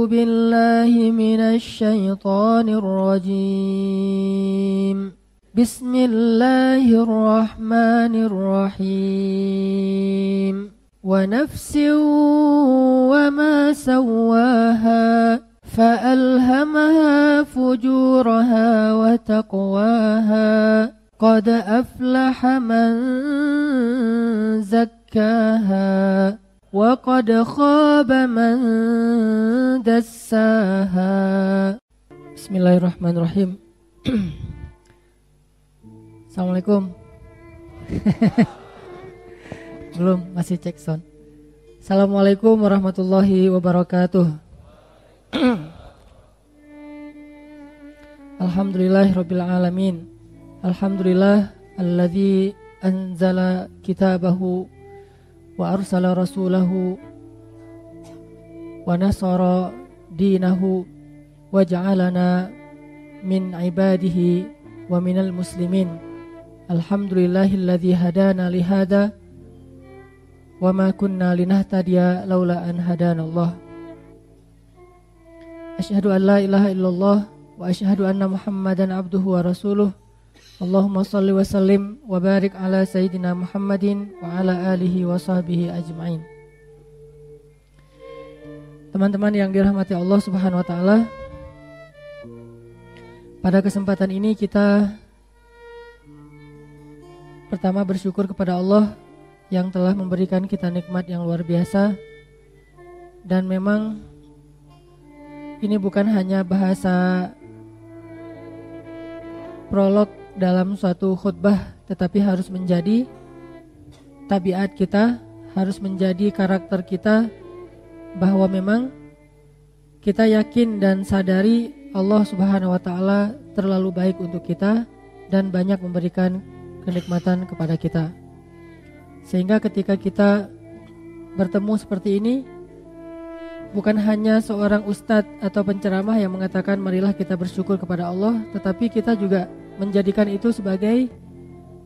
بالله من الشيطان الرجيم بسم الله الرحمن الرحيم ونفس وما سواها فألهمها فجورها وتقواها قد أفلح من زكاها وقد خاب من دساها. Bismillahirrahmanirrahim. Assalamualaikum. Belum, masih cek sound. Assalamualaikum warahmatullahi wabarakatuh. Alhamdulillahirabbil alamin. Alhamdulillah alladzi anzala kitabahu wa arsala rasulahu wa nasara dinahu wa ja'alana min ibadihi wa minal muslimin. Alhamdulillahilladzi hadana li hada wa ma kunna linahtadiya laula an hadanallah. Asyhadu an la ilaha illallah wa asyhadu anna Muhammadan abduhu wa rasuluh. Allahumma salli wa sallim wa barik ala sayyidina Muhammadin wa ala alihi wa sahbihi ajma'in. Teman-teman yang dirahmati Allah Subhanahu wa taala, pada kesempatan ini kita pertama bersyukur kepada Allah yang telah memberikan kita nikmat yang luar biasa. Dan memang ini bukan hanya bahasa prolog dalam suatu khutbah, tetapi harus menjadi tabiat kita, harus menjadi karakter kita, bahwa memang kita yakin dan sadari Allah Subhanahu wa taala terlalu baik untuk kita dan banyak memberikan kenikmatan kepada kita. Sehingga ketika kita bertemu seperti ini, bukan hanya seorang ustadz atau penceramah yang mengatakan marilah kita bersyukur kepada Allah, tetapi kita juga menjadikan itu sebagai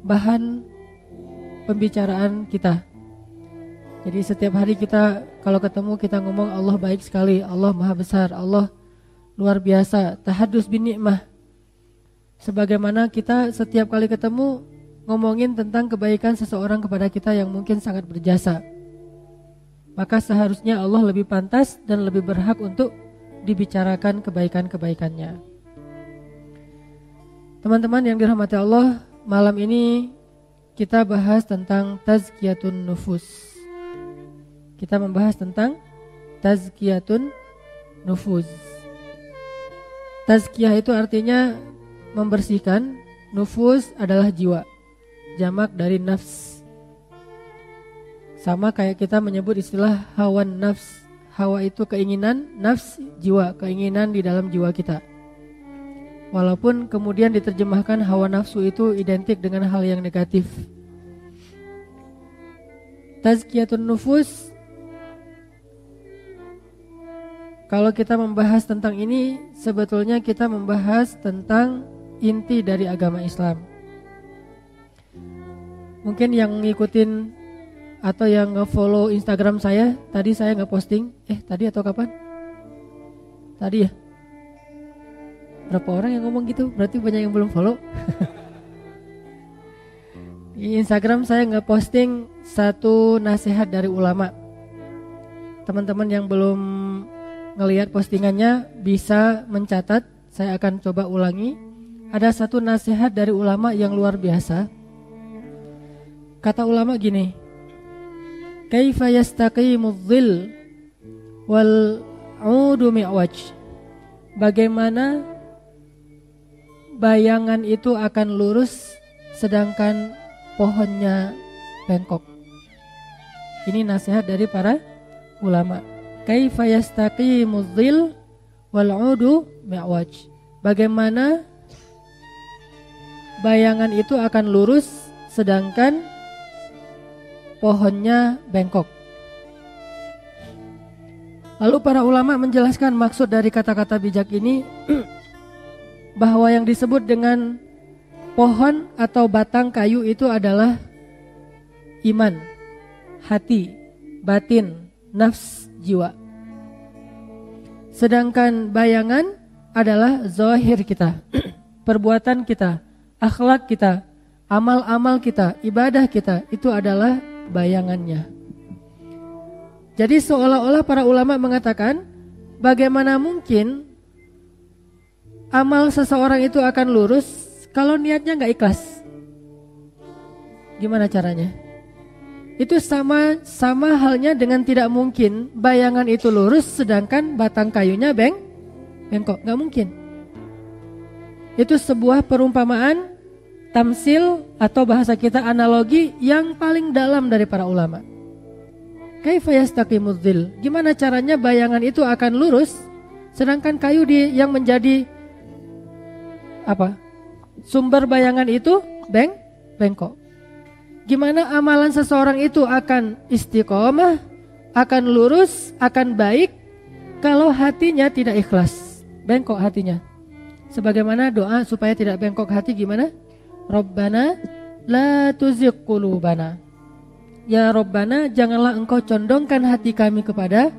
bahan pembicaraan kita. Jadi setiap hari kita kalau ketemu kita ngomong Allah baik sekali, Allah maha besar, Allah luar biasa, tahadus bin ni'mah. Sebagaimana kita setiap kali ketemu ngomongin tentang kebaikan seseorang kepada kita yang mungkin sangat berjasa, maka seharusnya Allah lebih pantas dan lebih berhak untuk dibicarakan kebaikan-kebaikannya. Teman-teman yang dirahmati Allah, malam ini kita bahas tentang tazkiyatun nufus. Kita membahas tentang tazkiyatun nufus. Tazkiyah itu artinya membersihkan, nufus adalah jiwa, jamak dari nafs. Sama kayak kita menyebut istilah hawan nafs. Hawa itu keinginan, nafs jiwa, keinginan di dalam jiwa kita. Walaupun kemudian diterjemahkan hawa nafsu itu identik dengan hal yang negatif. Tazkiyatun nufus, kalau kita membahas tentang ini, sebetulnya kita membahas tentang inti dari agama Islam. Mungkin yang ngikutin atau yang nge-follow Instagram saya, tadi saya nge-posting, tadi atau kapan? Tadi ya? Berapa orang yang ngomong gitu? Berarti banyak yang belum follow. Di Instagram saya nge-posting satu nasihat dari ulama. Teman-teman yang belum ngelihat postingannya bisa mencatat, saya akan coba ulangi. Ada satu nasihat dari ulama yang luar biasa. Kata ulama gini, kaifa yastaqimudz dhil wal 'udu mi'waj. Bagaimana bayangan itu akan lurus sedangkan pohonnya bengkok. Ini nasihat dari para ulama. Kaifa yastaqimudz dhil wal 'udu mi'waj. Bagaimana bayangan itu akan lurus sedangkan pohonnya bengkok. Lalu para ulama menjelaskan maksud dari kata-kata bijak ini bahwa yang disebut dengan pohon atau batang kayu itu adalah iman, hati, batin, nafs, jiwa. Sedangkan bayangan adalah zahir kita, perbuatan kita, akhlak kita, amal-amal kita, ibadah kita, itu adalah bayangannya. Jadi seolah-olah para ulama mengatakan, bagaimana mungkin amal seseorang itu akan lurus kalau niatnya gak ikhlas? Gimana caranya? Itu sama halnya dengan tidak mungkin bayangan itu lurus sedangkan batang kayunya bengkok. Gak mungkin. Itu sebuah perumpamaan, tamsil atau bahasa kita analogi yang paling dalam dari para ulama. Kaifa yastaqimudz dzil? Gimana caranya bayangan itu akan lurus sedangkan kayu yang menjadi sumber bayangan itu bengkok. Gimana amalan seseorang itu akan istiqomah, akan lurus, akan baik kalau hatinya tidak ikhlas, bengkok hatinya. Sebagaimana doa supaya tidak bengkok hati gimana? Rabbana la tuzigh qulubana. Ya Rabbana, janganlah engkau condongkan hati kami kepada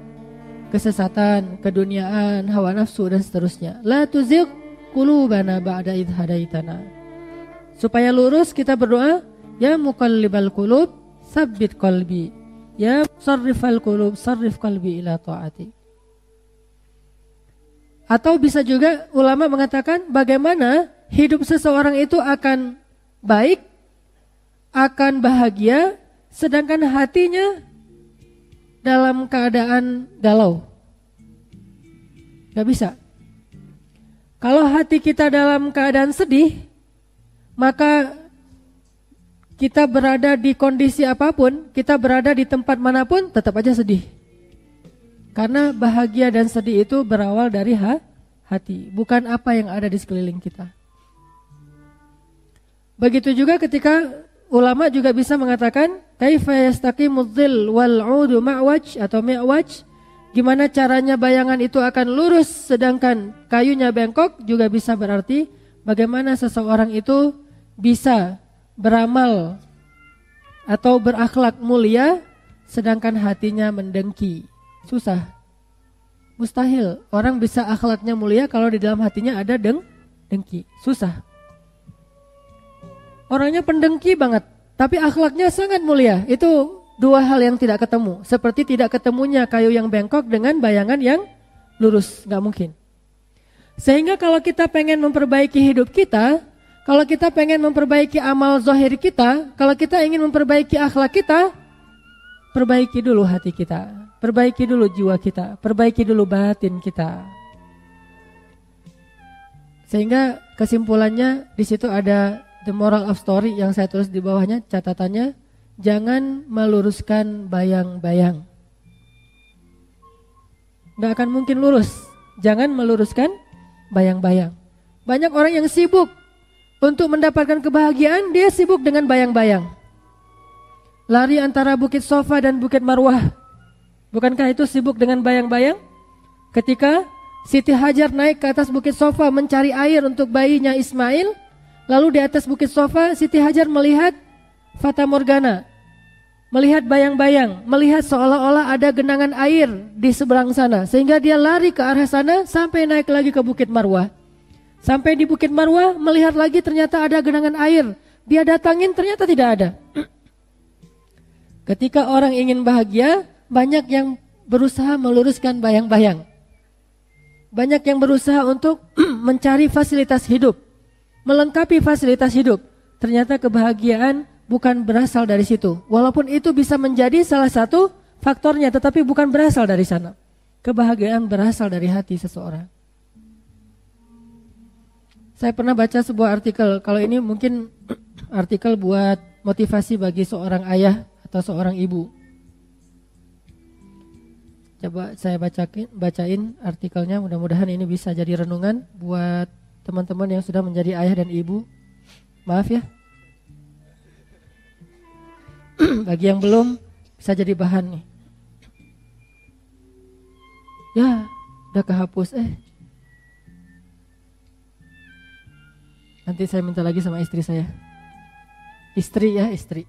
kesesatan, keduniaan, hawa nafsu dan seterusnya. La tuzigh qulubana ba'da idh hadaitana. Supaya lurus kita berdoa, ya muqallibal qulub tsabbit qalbi, ya sarrifal qulub sarrif qalbi ila ta'ati. Atau bisa juga ulama mengatakan bagaimana hidup seseorang itu akan baik, akan bahagia, sedangkan hatinya dalam keadaan galau. Gak bisa. Kalau hati kita dalam keadaan sedih, maka kita berada di kondisi apapun, kita berada di tempat manapun, tetap aja sedih. Karena bahagia dan sedih itu berawal dari hati, bukan apa yang ada di sekeliling kita. Begitu juga ketika ulama juga bisa mengatakan kaifa yastaqimudz dzil wal 'udu ma'waj atau mi'waj, gimana caranya bayangan itu akan lurus sedangkan kayunya bengkok, juga bisa berarti bagaimana seseorang itu bisa beramal atau berakhlak mulia sedangkan hatinya mendengki. Susah, mustahil orang bisa akhlaknya mulia kalau di dalam hatinya ada dengki. Susah. Orangnya pendengki banget tapi akhlaknya sangat mulia. Itu dua hal yang tidak ketemu. Seperti tidak ketemunya kayu yang bengkok dengan bayangan yang lurus, gak mungkin. Sehingga kalau kita pengen memperbaiki hidup kita, kalau kita pengen memperbaiki amal zahir kita, kalau kita ingin memperbaiki akhlak kita, perbaiki dulu hati kita, perbaiki dulu jiwa kita, perbaiki dulu batin kita. Sehingga kesimpulannya di situ ada the moral of story yang saya tulis di bawahnya, catatannya, jangan meluruskan bayang-bayang. Gak akan mungkin lurus, jangan meluruskan bayang-bayang. Banyak orang yang sibuk untuk mendapatkan kebahagiaan, dia sibuk dengan bayang-bayang. Lari antara Bukit Sofa dan Bukit Marwah. Bukankah itu sibuk dengan bayang-bayang? Ketika Siti Hajar naik ke atas Bukit Sofa mencari air untuk bayinya Ismail, lalu di atas Bukit Sofa Siti Hajar melihat Fata Morgana, melihat bayang-bayang, melihat seolah-olah ada genangan air di seberang sana, sehingga dia lari ke arah sana sampai naik lagi ke Bukit Marwah. Sampai di Bukit Marwah melihat lagi ternyata ada genangan air. Dia datangin ternyata tidak ada. Ketika orang ingin bahagia, banyak yang berusaha meluruskan bayang-bayang. Banyak yang berusaha untuk mencari fasilitas hidup, melengkapi fasilitas hidup. Ternyata kebahagiaan bukan berasal dari situ. Walaupun itu bisa menjadi salah satu faktornya, tetapi bukan berasal dari sana. Kebahagiaan berasal dari hati seseorang. Saya pernah baca sebuah artikel, kalau ini mungkin artikel buat motivasi bagi seorang ayah atau seorang ibu. Coba saya bacain artikelnya, mudah-mudahan ini bisa jadi renungan buat teman-teman yang sudah menjadi ayah dan ibu. Maaf ya. Bagi yang belum, bisa jadi bahan nih. Ya, udah kehapus Nanti saya minta lagi sama istri saya. Istri ya, istri.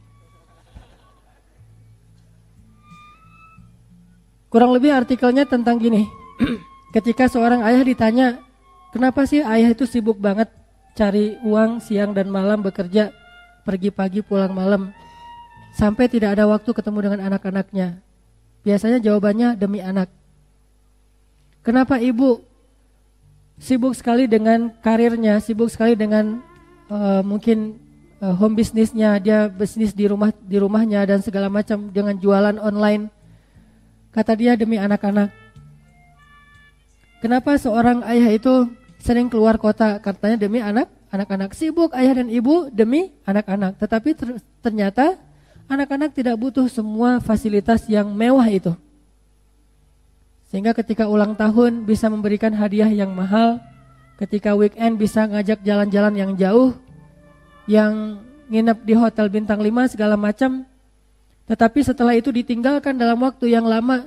Kurang lebih artikelnya tentang gini. Ketika seorang ayah ditanya, kenapa sih ayah itu sibuk banget cari uang siang dan malam bekerja, pergi pagi pulang malam, sampai tidak ada waktu ketemu dengan anak-anaknya? Biasanya jawabannya demi anak. Kenapa ibu sibuk sekali dengan karirnya, sibuk sekali dengan mungkin home bisnisnya, dia bisnis di rumahnya dan segala macam dengan jualan online? Kata dia, demi anak-anak. Kenapa seorang ayah itu sering keluar kota? Katanya demi anak-anak. Sibuk ayah dan ibu demi anak-anak. Tetapi ternyata anak-anak tidak butuh semua fasilitas yang mewah itu. Sehingga ketika ulang tahun bisa memberikan hadiah yang mahal, ketika weekend bisa ngajak jalan-jalan yang jauh, yang nginep di hotel bintang 5 segala macam. Tetapi setelah itu ditinggalkan dalam waktu yang lama.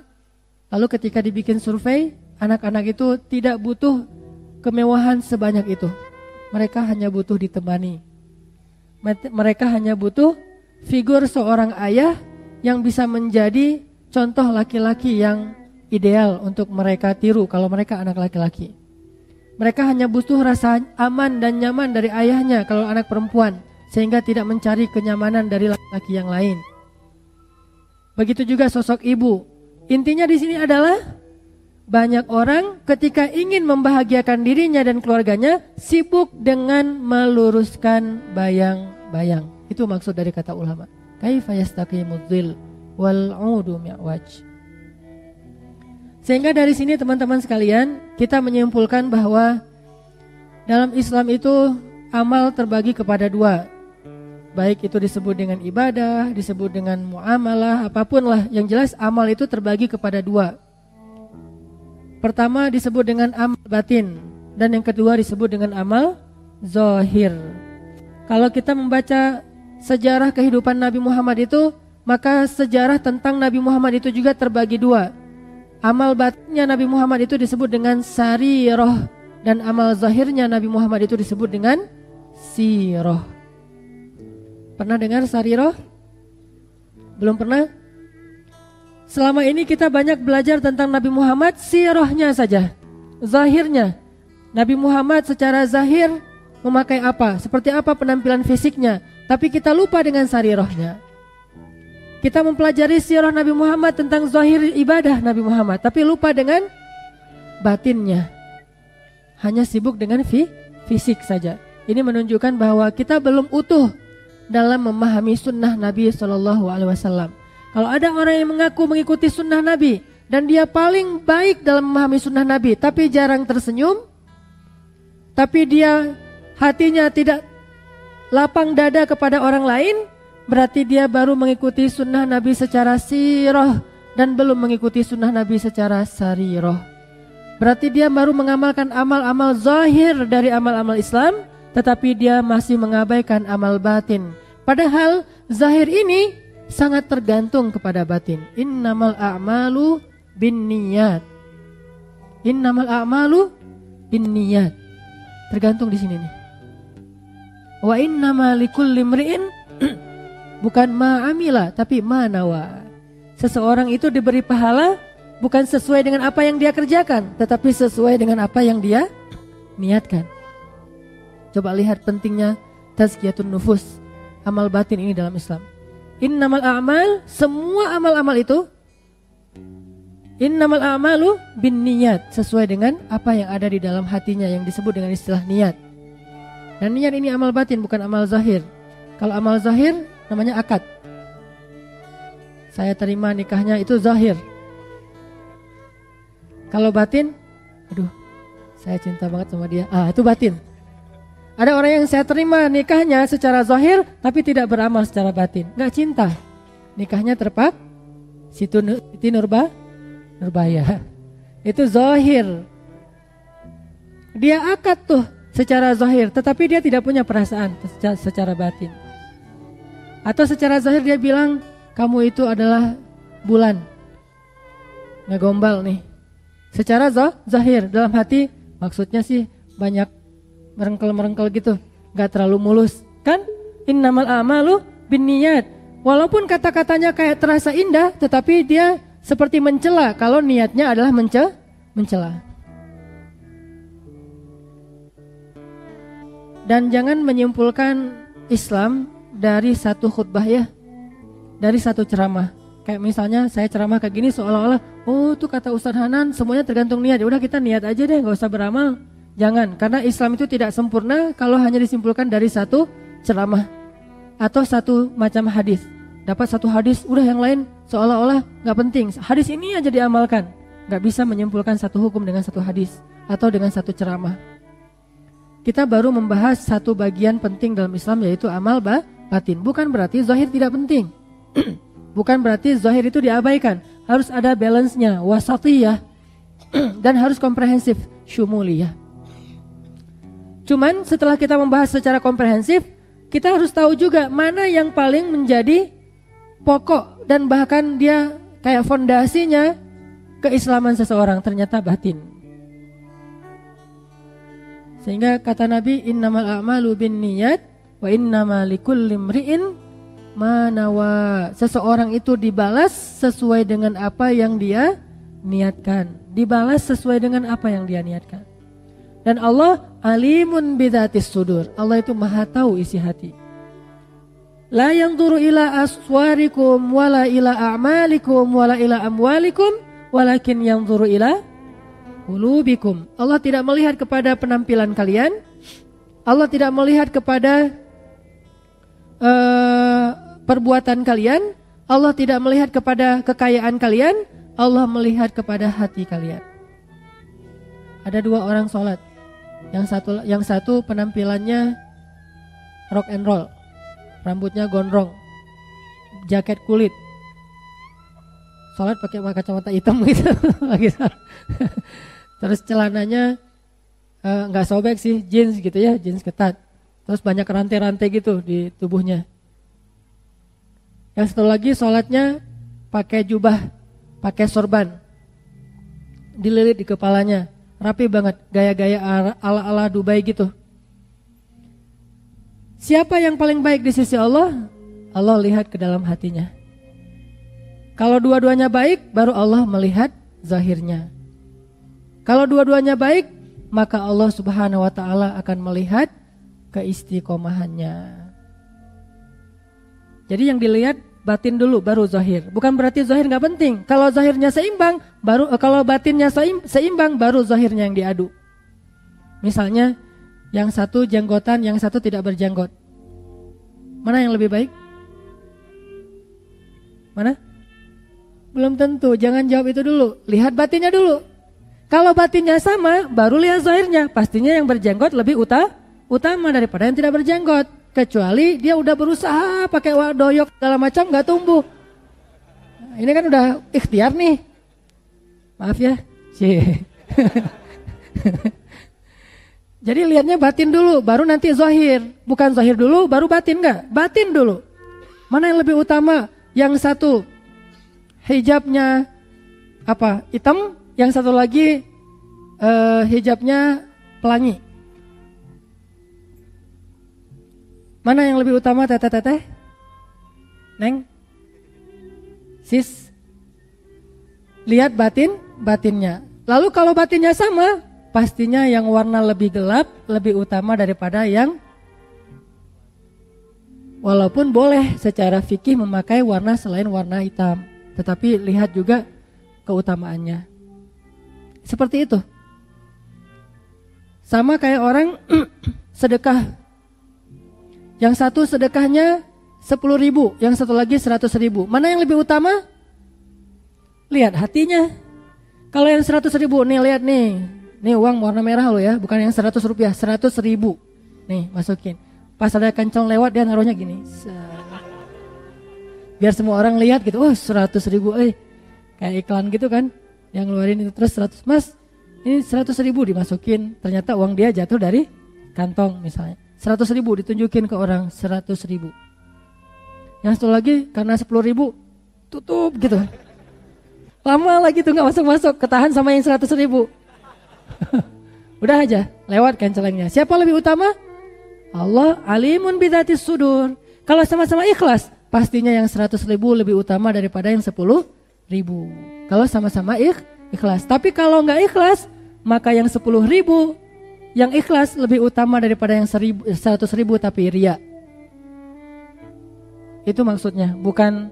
Lalu ketika dibikin survei, anak-anak itu tidak butuh kemewahan sebanyak itu. Mereka hanya butuh ditemani. Mereka hanya butuh figur seorang ayah yang bisa menjadi contoh laki-laki yang ideal untuk mereka tiru kalau mereka anak laki-laki. Mereka hanya butuh rasa aman dan nyaman dari ayahnya kalau anak perempuan, sehingga tidak mencari kenyamanan dari laki-laki yang lain. Begitu juga sosok ibu. Intinya di sini adalah banyak orang ketika ingin membahagiakan dirinya dan keluarganya sibuk dengan meluruskan bayang-bayang. Itu maksud dari kata ulama. Kaifa yastaqimudz dhil wal 'udu mi'waj. Sehingga dari sini teman-teman sekalian, kita menyimpulkan bahwa dalam Islam itu amal terbagi kepada dua. Baik itu disebut dengan ibadah, disebut dengan muamalah, apapun lah. Yang jelas amal itu terbagi kepada dua. Pertama disebut dengan amal batin, dan yang kedua disebut dengan amal zahir. Kalau kita membaca sejarah kehidupan Nabi Muhammad itu, maka sejarah tentang Nabi Muhammad itu juga terbagi dua. Amal batinnya Nabi Muhammad itu disebut dengan sarirah, dan amal zahirnya Nabi Muhammad itu disebut dengan sirah. Pernah dengar sarirah? Belum pernah? Selama ini kita banyak belajar tentang Nabi Muhammad sirahnya saja, zahirnya. Nabi Muhammad secara zahir memakai apa, seperti apa penampilan fisiknya, tapi kita lupa dengan sarirahnya. Kita mempelajari sirah Nabi Muhammad tentang zahir ibadah Nabi Muhammad, tapi lupa dengan batinnya. Hanya sibuk dengan fisik saja. Ini menunjukkan bahwa kita belum utuh dalam memahami sunnah Nabi SAW. Kalau ada orang yang mengaku mengikuti sunnah Nabi dan dia paling baik dalam memahami sunnah Nabi, tapi jarang tersenyum, tapi dia hatinya tidak lapang dada kepada orang lain, berarti dia baru mengikuti sunnah Nabi secara sirah dan belum mengikuti sunnah Nabi secara sarirah. Berarti dia baru mengamalkan amal-amal zahir dari amal-amal Islam, tetapi dia masih mengabaikan amal batin. Padahal zahir ini sangat tergantung kepada batin. Innamal a'malu binniyat. Innamal a'malu binniyat. Tergantung di sini nih. Wa innama likulli imri'in bukan ma'amila tapi ma'nawa. Seseorang itu diberi pahala bukan sesuai dengan apa yang dia kerjakan, tetapi sesuai dengan apa yang dia niatkan. Coba lihat pentingnya tazkiyatun nufus, amal batin ini dalam Islam. Innamal a'mal, semua amal-amal itu innamal a'malu binniyat, sesuai dengan apa yang ada di dalam hatinya yang disebut dengan istilah niat. Dan niat ini amal batin, bukan amal zahir. Kalau amal zahir namanya akad. Saya terima nikahnya, itu zahir. Kalau batin, aduh, saya cinta banget sama dia. Itu batin. Ada orang yang saya terima nikahnya secara zahir tapi tidak beramal secara batin. Gak cinta. Nikahnya terpak Siti Nurbaya. Itu zahir. Dia akad tuh secara zahir, tetapi dia tidak punya perasaan secara batin. Atau secara zahir dia bilang, kamu itu adalah bulan. Ngegombal nih. Secara zahir, dalam hati maksudnya sih banyak merengkel-merengkel gitu, gak terlalu mulus. Kan? Innamal a'malu binniyat. Walaupun kata-katanya kayak terasa indah, tetapi dia seperti mencela kalau niatnya adalah mencela. Dan jangan menyimpulkan Islam dari satu khutbah ya, dari satu ceramah. Kayak misalnya saya ceramah kayak gini seolah-olah, oh tuh kata Ustadz Hanan semuanya tergantung niat. Ya udah kita niat aja deh, nggak usah beramal. Jangan, karena Islam itu tidak sempurna kalau hanya disimpulkan dari satu ceramah atau satu macam hadis. Dapat satu hadis, udah yang lain seolah-olah nggak penting. Hadis ini aja diamalkan. Nggak bisa menyimpulkan satu hukum dengan satu hadis atau dengan satu ceramah. Kita baru membahas satu bagian penting dalam Islam, yaitu amal batin. Bukan berarti zahir tidak penting. Bukan berarti zahir itu diabaikan. Harus ada balance-nya, wasatiyah, dan harus komprehensif, syumuliyah. Cuman setelah kita membahas secara komprehensif, kita harus tahu juga mana yang paling menjadi pokok dan bahkan dia kayak fondasinya keislaman seseorang, ternyata batin. Sehingga kata Nabi, innamal a'malu binniyat wa innamal likulli imri'in ma nawa. Seseorang itu dibalas sesuai dengan apa yang dia niatkan. Dibalas sesuai dengan apa yang dia niatkan. Dan Allah alimun bidzatis sudur. Allah itu maha tahu isi hati. La yanzuru ila aswarikum wala ila a'malikum wala ila amwalikum walakin yanzuru ila qulubikum. Allah tidak melihat kepada penampilan kalian. Allah tidak melihat kepada perbuatan kalian. Allah tidak melihat kepada kekayaan kalian. Allah melihat kepada hati kalian. Ada dua orang sholat. Yang satu penampilannya rock and roll, rambutnya gondrong, jaket kulit, sholat pakai kacamata hitam gitu. Terus celananya nggak sobek sih, jeans gitu ya, jeans ketat. Terus banyak rantai-rantai gitu di tubuhnya. Yang satu lagi sholatnya pakai jubah, pakai sorban, dililit di kepalanya, rapi banget, gaya-gaya ala-ala Dubai gitu. Siapa yang paling baik di sisi Allah? Allah lihat ke dalam hatinya. Kalau dua-duanya baik, baru Allah melihat zahirnya. Kalau dua-duanya baik, maka Allah Subhanahu wa ta'ala akan melihat keistiqomahannya. Jadi yang dilihat batin dulu, baru zahir. Bukan berarti zahir gak penting. Kalau zahirnya seimbang, kalau batinnya seimbang, baru zahirnya yang diadu. Misalnya yang satu jenggotan, yang satu tidak berjenggot. Mana yang lebih baik? Mana? Belum tentu, jangan jawab itu dulu. Lihat batinnya dulu. Kalau batinnya sama, baru lihat zahirnya. Pastinya yang berjenggot lebih utama daripada yang tidak berjenggot. Kecuali dia udah berusaha pakai doyok segala macam gak tumbuh. Nah, ini kan udah ikhtiar nih. Maaf ya. Jadi lihatnya batin dulu, baru nanti zahir. Bukan zahir dulu, baru batin enggak? Batin dulu. Mana yang lebih utama? Yang satu hijabnya hitam, yang satu lagi hijabnya pelangi. Mana yang lebih utama, teteh? Neng? Sis? Lihat batinnya. Lalu kalau batinnya sama, pastinya yang warna lebih gelap lebih utama daripada yang, walaupun boleh secara fikih memakai warna selain warna hitam, tetapi lihat juga keutamaannya. Seperti itu. Sama kayak orang sedekah. Yang satu sedekahnya 10.000, yang satu lagi 100.000. Mana yang lebih utama? Lihat hatinya. Kalau yang 100.000, nih lihat nih. Nih uang warna merah loh ya, bukan yang 100 rupiah, 100.000. Nih masukin. Pas ada kancong lewat dia naruhnya gini. Biar semua orang lihat gitu, oh 100.000, kayak iklan gitu kan. Yang ngeluarin itu terus 100, mas ini 100.000 dimasukin. Ternyata uang dia jatuh dari kantong misalnya. 100.000 ditunjukin ke orang, 100.000. Yang satu lagi karena 10.000 tutup gitu. Lama lagi tuh gak masuk-masuk, ketahan sama yang 100.000. Udah aja, lewat kan celengnya. Siapa lebih utama? Allah alimun bidzatis sudur. Kalau sama-sama ikhlas, pastinya yang 100.000 lebih utama daripada yang 10.000. Kalau sama-sama ikhlas. Tapi kalau gak ikhlas, maka yang 10.000 Yang ikhlas lebih utama daripada yang 100.000 tapi ria. Itu maksudnya, bukan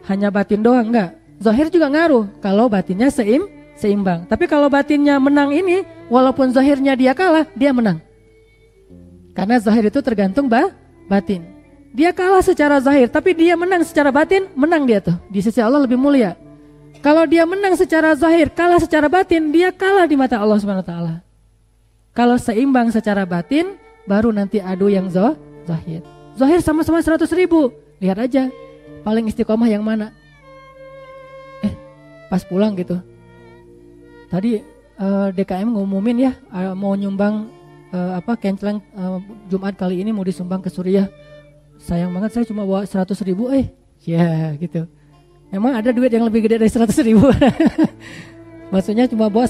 hanya batin doang, enggak. Zahir juga ngaruh kalau batinnya seimbang. Tapi kalau batinnya menang ini, walaupun zahirnya dia kalah, dia menang. Karena zahir itu tergantung batin. Dia kalah secara zahir, tapi dia menang secara batin, menang dia tuh. Di sisi Allah lebih mulia. Kalau dia menang secara zahir, kalah secara batin, dia kalah di mata Allah Subhanahu wa taala. Kalau seimbang secara batin, baru nanti adu yang zahir. Zahir sama-sama 100.000. Lihat aja, paling istiqomah yang mana. Pas pulang gitu. Tadi DKM ngumumin ya, mau nyumbang kencelan Jumat kali ini mau disumbang ke Suriah. Sayang banget saya cuma bawa 100.000 ya gitu. Memang ada duit yang lebih gede dari 100.000. Maksudnya cuma bawa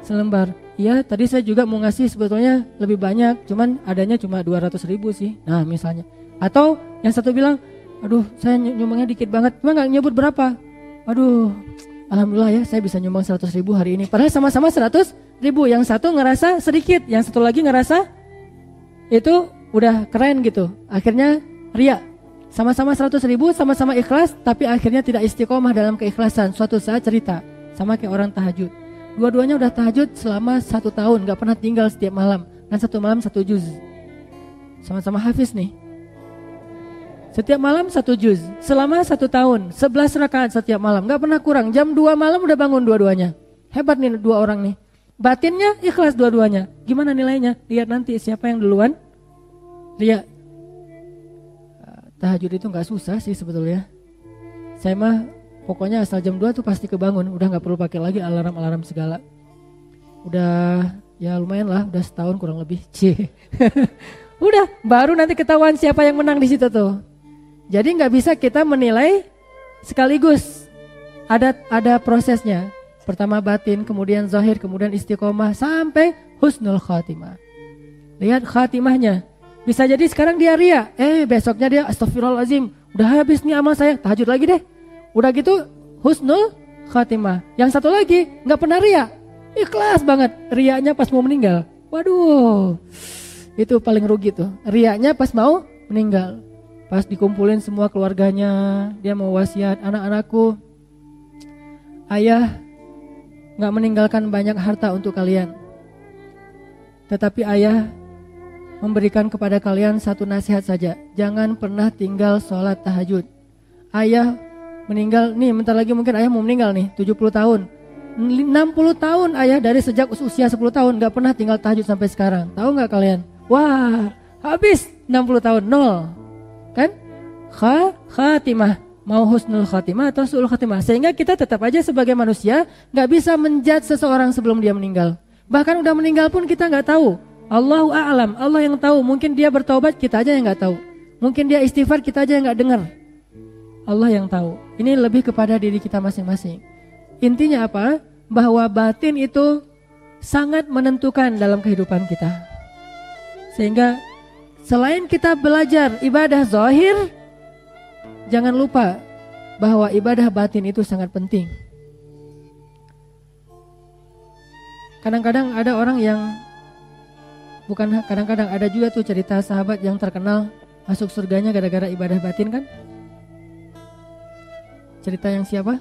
selembar. Ya tadi saya juga mau ngasih sebetulnya lebih banyak, cuman adanya cuma 200.000 sih. Nah misalnya. Atau yang satu bilang, aduh saya nyumbangnya dikit banget, cuma gak nyebut berapa. Aduh, alhamdulillah ya saya bisa nyumbang 100.000 hari ini. Padahal sama-sama 100.000. Yang satu ngerasa sedikit, yang satu lagi ngerasa itu udah keren gitu. Akhirnya ria. Sama-sama 100.000, sama-sama ikhlas, tapi akhirnya tidak istiqomah dalam keikhlasan. Suatu saat cerita, sama kayak orang tahajud. Dua-duanya udah tahajud selama 1 tahun, gak pernah tinggal setiap malam. Dan 1 malam 1 juz. Sama-sama hafiz nih. Setiap malam 1 juz. Selama 1 tahun, 11 rakaat setiap malam. Gak pernah kurang, jam 2 malam udah bangun dua-duanya. Hebat nih 2 orang nih. Batinnya ikhlas dua-duanya. Gimana nilainya? Lihat nanti siapa yang duluan. Lihat. Tahajud itu gak susah sih sebetulnya. Saya mah pokoknya asal jam 2 tuh pasti kebangun. Udah gak perlu pakai lagi alarm-alarm segala. Udah ya lumayan lah. Udah setahun kurang lebih. Udah baru nanti ketahuan siapa yang menang di situ tuh. Jadi gak bisa kita menilai sekaligus. Ada prosesnya. Pertama batin, kemudian zahir, kemudian istiqomah sampai husnul khatimah. Lihat khatimahnya. Bisa jadi sekarang dia ria, besoknya dia astagfirullahaladzim, udah habis nih amal saya, tahajud lagi deh. Udah gitu husnul khatimah. Yang satu lagi gak pernah ria, ikhlas banget, rianya pas mau meninggal. Waduh, itu paling rugi tuh, rianya pas mau meninggal. Pas dikumpulin semua keluarganya, dia mau wasiat, anak-anakku, ayah gak meninggalkan banyak harta untuk kalian, tetapi ayah memberikan kepada kalian satu nasihat saja. Jangan pernah tinggal sholat tahajud. Ayah meninggal, nih bentar lagi mungkin ayah mau meninggal nih, 70 tahun 60 tahun ayah dari sejak usia 10 tahun gak pernah tinggal tahajud sampai sekarang. Tahu gak kalian? Wah, habis 60 tahun, 0. Kan? Khatimah. Mau husnul khatimah atau su'ul khatimah. Sehingga kita tetap aja sebagai manusia gak bisa menjudge seseorang sebelum dia meninggal. Bahkan udah meninggal pun kita gak tahu. Allahu a'lam, Allah yang tahu. Mungkin dia bertaubat, kita aja yang gak tahu. Mungkin dia istighfar, kita aja yang gak dengar. Allah yang tahu. Ini lebih kepada diri kita masing-masing. Intinya apa? Bahwa batin itu sangat menentukan dalam kehidupan kita. Sehingga selain kita belajar ibadah zahir, jangan lupa bahwa ibadah batin itu sangat penting. Kadang-kadang ada orang yang kadang-kadang ada juga tuh cerita sahabat yang terkenal masuk surganya gara-gara ibadah batin kan? Cerita yang siapa?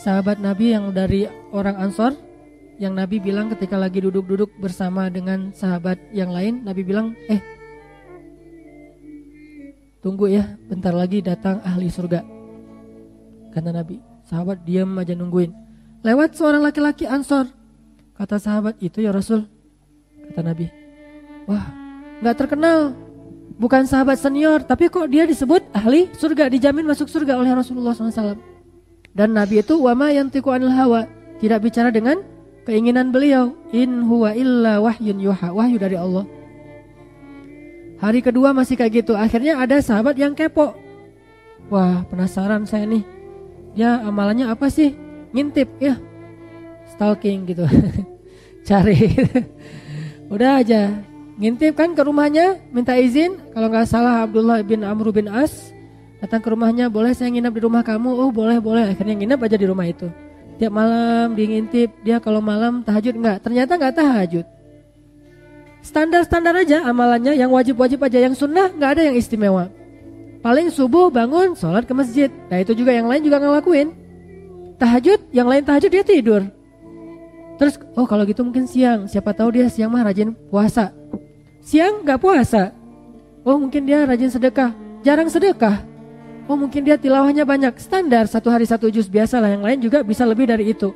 Sahabat Nabi yang dari orang Ansor, yang Nabi bilang ketika lagi duduk-duduk bersama dengan sahabat yang lain, Nabi bilang, tunggu ya, bentar lagi datang ahli surga. Kata Nabi, sahabat diam aja nungguin. Lewat seorang laki-laki Ansor. Kata sahabat, itu ya Rasul. Kata Nabi, wah gak terkenal, bukan sahabat senior, tapi kok dia disebut ahli surga, dijamin masuk surga oleh Rasulullah SAW. Dan Nabi itu wama yantiqu anil hawa, tidak bicara dengan keinginan beliau. In huwa illa wahyun yuha, wahyu dari Allah. Hari kedua masih kayak gitu. Akhirnya ada sahabat yang kepo. Wah penasaran saya nih, dia amalannya apa sih? Ngintip ya, stalking gitu. Cari udah aja ngintip kan ke rumahnya, minta izin. Kalau gak salah Abdullah bin Amr bin As datang ke rumahnya, boleh saya nginap di rumah kamu? Oh boleh. Akhirnya nginap aja di rumah itu. Tiap malam dia ngintip. Dia kalau malam tahajud enggak, ternyata enggak tahajud. Standar-standar aja amalannya, yang wajib-wajib aja, yang sunnah nggak ada yang istimewa. Paling subuh bangun, sholat ke masjid. Nah itu juga yang lain juga ngelakuin. Tahajud, yang lain tahajud dia tidur. Terus, oh kalau gitu mungkin siang, siapa tahu dia siang mah rajin puasa. Siang nggak puasa. Oh mungkin dia rajin sedekah, jarang sedekah. Oh mungkin dia tilawahnya banyak, standar 1 hari 1 juz biasalah, yang lain juga bisa lebih dari itu.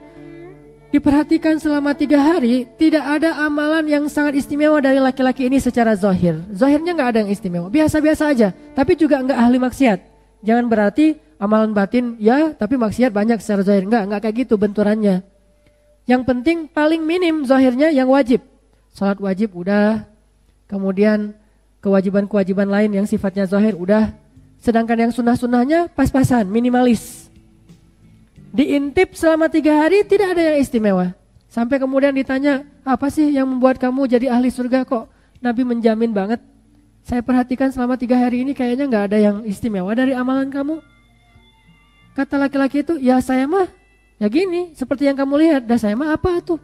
Diperhatikan selama 3 hari, tidak ada amalan yang sangat istimewa dari laki-laki ini secara zahir. Zahirnya nggak ada yang istimewa, biasa-biasa aja. Tapi juga nggak ahli maksiat. Jangan berarti amalan batin ya, tapi maksiat banyak secara zahir. Nggak kayak gitu benturannya. Yang penting paling minim zahirnya yang wajib. Salat wajib udah, kemudian kewajiban-kewajiban lain yang sifatnya zahir udah. Sedangkan yang sunnah-sunnahnya pas-pasan, minimalis. Diintip selama 3 hari tidak ada yang istimewa. Sampai kemudian ditanya, apa sih yang membuat kamu jadi ahli surga kok? Nabi menjamin banget. Saya perhatikan selama 3 hari ini kayaknya gak ada yang istimewa dari amalan kamu. Kata laki-laki itu, ya saya mah ya gini, seperti yang kamu lihat. Dan saya mah apa tuh?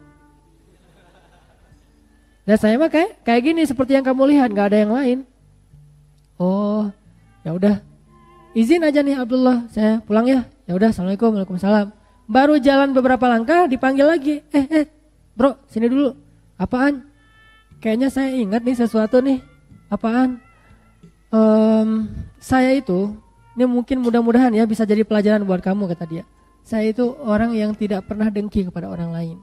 Dan saya mah kayak gini, seperti yang kamu lihat, gak ada yang lain. Oh, ya udah. Izin aja nih Abdullah, saya pulang ya. Ya udah, assalamualaikum, waalaikumsalam. Baru jalan beberapa langkah dipanggil lagi. Bro, sini dulu. Apaan? Kayaknya saya ingat nih sesuatu nih. Apaan? Saya itu, ini mungkin mudah-mudahan ya bisa jadi pelajaran buat kamu, kata dia. Saya itu orang yang tidak pernah dengki kepada orang lain.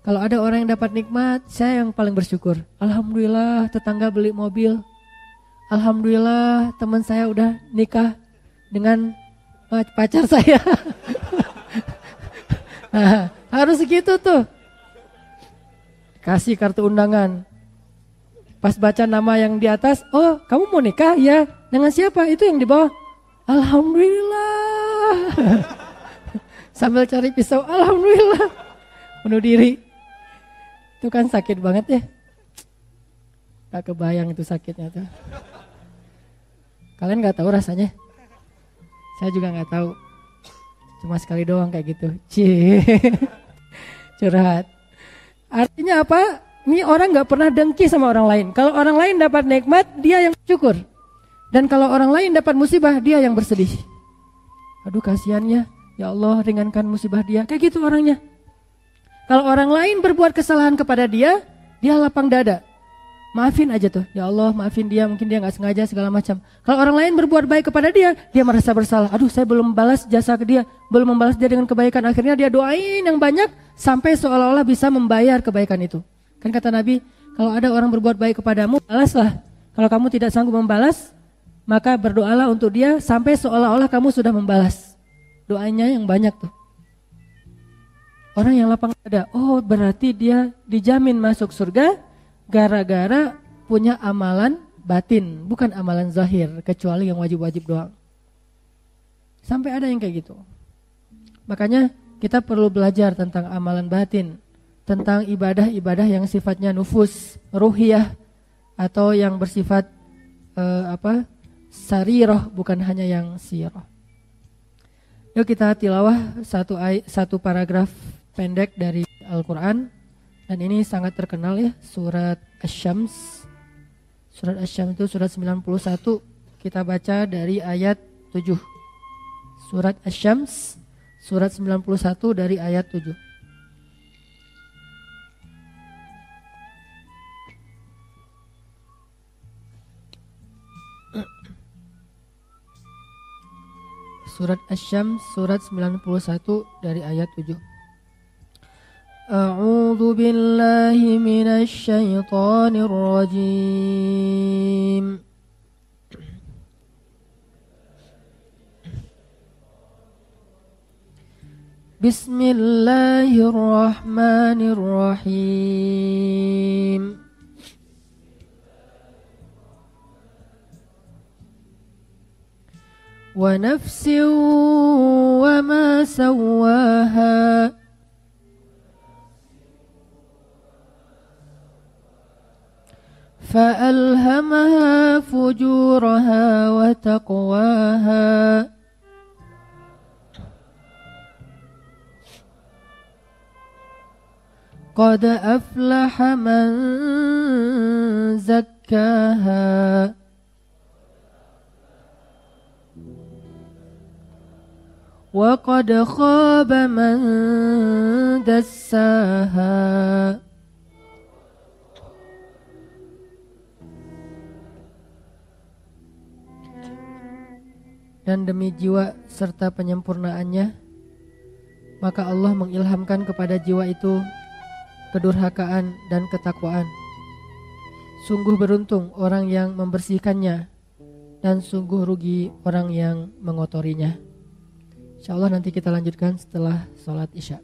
Kalau ada orang yang dapat nikmat, saya yang paling bersyukur. Alhamdulillah tetangga beli mobil. Alhamdulillah teman saya udah nikah dengan pacar saya. Nah, harus segitu tuh. Kasih kartu undangan. Pas baca nama yang di atas, oh kamu mau nikah? Ya, dengan siapa? Itu yang di bawah. Alhamdulillah. Sambil cari pisau, alhamdulillah. Bunuh diri. Itu kan sakit banget ya. Gak kebayang itu sakitnya tuh. Kalian gak tahu rasanya? Saya juga gak tahu. Cuma sekali doang kayak gitu. Curhat. Artinya apa? Ini orang gak pernah dengki sama orang lain. Kalau orang lain dapat nikmat, dia yang bersyukur. Dan kalau orang lain dapat musibah, dia yang bersedih. Aduh kasihannya. Ya Allah ringankan musibah dia. Kayak gitu orangnya. Kalau orang lain berbuat kesalahan kepada dia, dia lapang dada. Maafin aja tuh, ya Allah maafin dia, mungkin dia gak sengaja segala macam. Kalau orang lain berbuat baik kepada dia, dia merasa bersalah. Aduh saya belum membalas jasa ke dia, belum membalas dia dengan kebaikan. Akhirnya dia doain yang banyak sampai seolah-olah bisa membayar kebaikan itu. Kan kata Nabi, kalau ada orang berbuat baik kepadamu, balaslah. Kalau kamu tidak sanggup membalas, maka berdoalah untuk dia sampai seolah-olah kamu sudah membalas. Doanya yang banyak tuh. Orang yang lapang dada, oh berarti dia dijamin masuk surga gara-gara punya amalan batin, bukan amalan zahir, kecuali yang wajib-wajib doang. Sampai ada yang kayak gitu. Makanya kita perlu belajar tentang amalan batin, tentang ibadah-ibadah yang sifatnya nufus, ruhiyah, atau yang bersifat sarirah, bukan hanya yang sirah. Yuk kita tilawah satu paragraf pendek dari Al-Quran. Dan ini sangat terkenal ya, surat Asy-Syams. Surat Asy-Syams itu surat 91. Kita baca dari ayat 7. Surat Asy-Syams, surat 91 dari ayat 7. Surat Asy-Syams, surat 91 dari ayat 7. أعوذ بالله من الشيطان الرجيم بسم الله الرحمن الرحيم ونفس وما سواها فألهمها فجورها وتقواها قد أفلح من زكاها وقد خاب من دساها. Dan demi jiwa serta penyempurnaannya, maka Allah mengilhamkan kepada jiwa itu kedurhakaan dan ketakwaan. Sungguh beruntung orang yang membersihkannya, dan sungguh rugi orang yang mengotorinya. InsyaAllah nanti kita lanjutkan setelah sholat isya.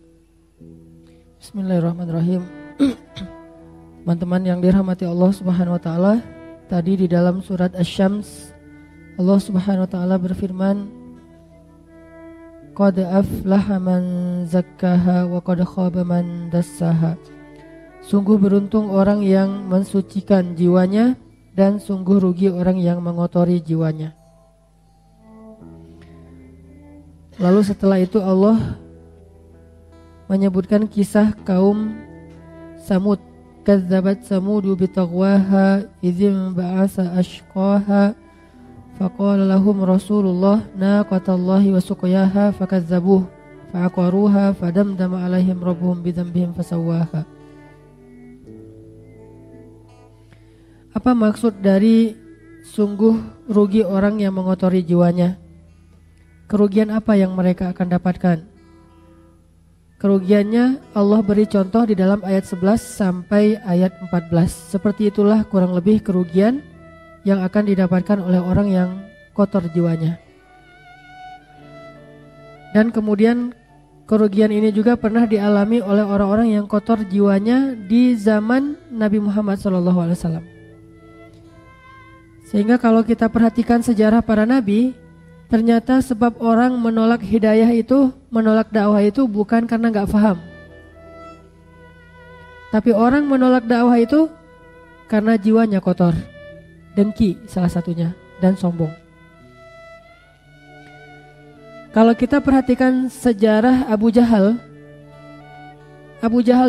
Bismillahirrahmanirrahim. Teman-teman yang dirahmati Allah Subhanahu wa Ta'ala, tadi di dalam surat Asy-Syams Allah Subhanahu wa Ta'ala berfirman, qad aflaha man zakkaha wa qad khaba man dassaha. Sungguh beruntung orang yang mensucikan jiwanya, dan sungguh rugi orang yang mengotori jiwanya. Lalu setelah itu Allah menyebutkan kisah kaum Samud. Kadzabat Samudu bitagwaha idzim ba'asa ashqaha faqala lahum Rasulullah naqatallahi wa suqyaha fakazzabuh fa'aqaruha fadamdama alaihim rabbuhum bidzambihim fasawwaha. Apa maksud dari sungguh rugi orang yang mengotori jiwanya? Kerugian apa yang mereka akan dapatkan? Kerugiannya Allah beri contoh di dalam ayat 11 sampai ayat 14. Seperti itulah kurang lebih kerugian yang akan didapatkan oleh orang yang kotor jiwanya. Dan kemudian kerugian ini juga pernah dialami oleh orang-orang yang kotor jiwanya di zaman Nabi Muhammad SAW. Sehingga kalau kita perhatikan sejarah para nabi, ternyata sebab orang menolak hidayah itu, menolak dakwah itu bukan karena gak paham. Tapi orang menolak dakwah itu karena jiwanya kotor. Dengki salah satunya, dan sombong. Kalau kita perhatikan sejarah Abu Jahal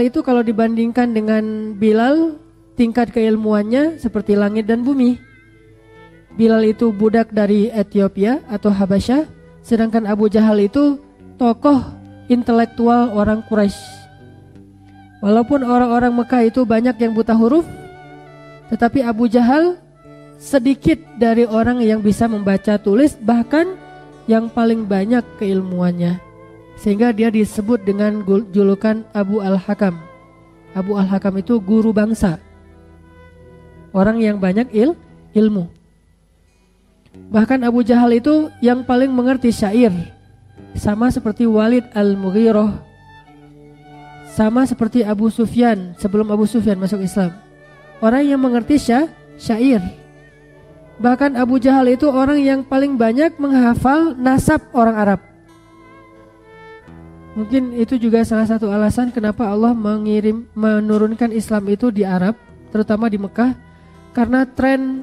itu kalau dibandingkan dengan Bilal, tingkat keilmuannya seperti langit dan bumi. Bilal itu budak dari Ethiopia atau Habasyah, sedangkan Abu Jahal itu tokoh intelektual orang Quraisy. Walaupun orang-orang Mekah itu banyak yang buta huruf, tetapi Abu Jahal sedikit dari orang yang bisa membaca tulis, bahkan yang paling banyak keilmuannya. Sehingga dia disebut dengan julukan Abu Al-Hakam. Abu Al-Hakam itu guru bangsa, orang yang banyak ilmu. Bahkan Abu Jahal itu yang paling mengerti syair, sama seperti Walid Al-Mughirah, sama seperti Abu Sufyan sebelum Abu Sufyan masuk Islam. Orang yang mengerti syair. Bahkan Abu Jahal itu orang yang paling banyak menghafal nasab orang Arab. Mungkin itu juga salah satu alasan kenapa Allah menurunkan Islam itu di Arab, terutama di Mekah, karena tren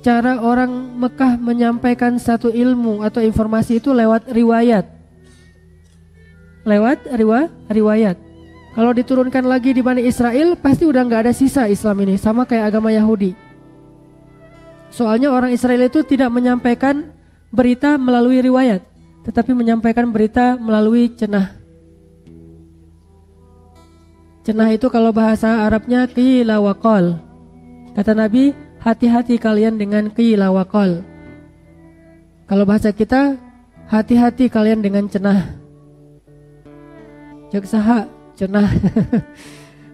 cara orang Mekah menyampaikan satu ilmu atau informasi itu lewat riwayat. Riwayat. Kalau diturunkan lagi di Bani Israel, pasti udah gak ada sisa Islam ini, sama kayak agama Yahudi. Soalnya orang Israel itu tidak menyampaikan berita melalui riwayat, tetapi menyampaikan berita melalui cenah. Cenah itu kalau bahasa Arabnya qila wa qal. Kata Nabi, hati-hati kalian dengan qila wa qal. Kalau bahasa kita, hati-hati kalian dengan cenah. Cek saha, cenah.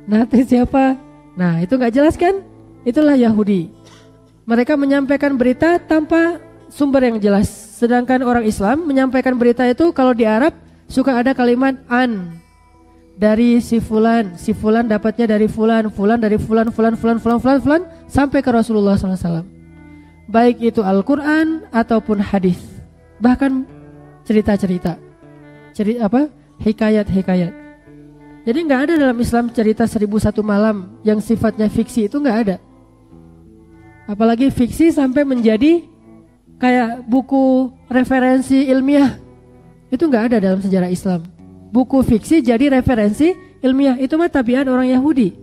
Nanti siapa? Nah, itu gak jelas kan? Itulah Yahudi. Mereka menyampaikan berita tanpa sumber yang jelas. Sedangkan orang Islam menyampaikan berita itu kalau di Arab suka ada kalimat an. Dari si fulan dapatnya dari fulan dari fulan sampai ke Rasulullah SAW. Baik itu Al-Quran ataupun hadis. Bahkan cerita-cerita. Hikayat-hikayat. Jadi gak ada dalam Islam cerita 1001 malam yang sifatnya fiksi, itu gak ada. Apalagi fiksi sampai menjadi kayak buku referensi ilmiah. Itu gak ada dalam sejarah Islam. Buku fiksi jadi referensi ilmiah, itu mah tabiat orang Yahudi.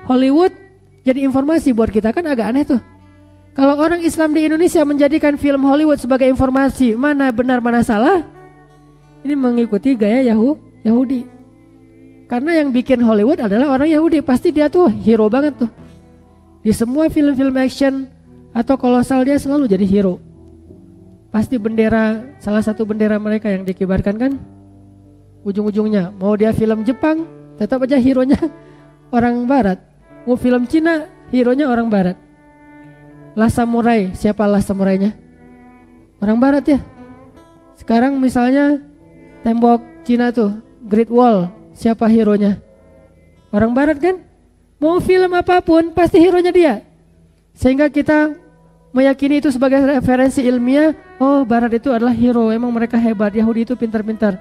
Hollywood jadi informasi buat kita, kan agak aneh tuh. Kalau orang Islam di Indonesia menjadikan film Hollywood sebagai informasi, mana benar mana salah, ini mengikuti gaya Yahudi. Karena yang bikin Hollywood adalah orang Yahudi, pasti dia tuh hero banget tuh. Di semua film-film action atau kolosal dia selalu jadi hero. Pasti bendera, salah satu bendera mereka yang dikibarkan kan ujung-ujungnya. Mau dia film Jepang, tetap aja hero-nya orang barat. Mau film Cina, hero-nya orang barat. Last Samurai, siapa Last Samurai-nya? Orang barat ya. Sekarang misalnya tembok Cina tuh, Great Wall, siapa hero-nya? Orang barat kan? Mau film apapun pasti hero-nya dia. Sehingga kita meyakini itu sebagai referensi ilmiah. Oh, barat itu adalah hero, emang mereka hebat. Yahudi itu pintar-pintar.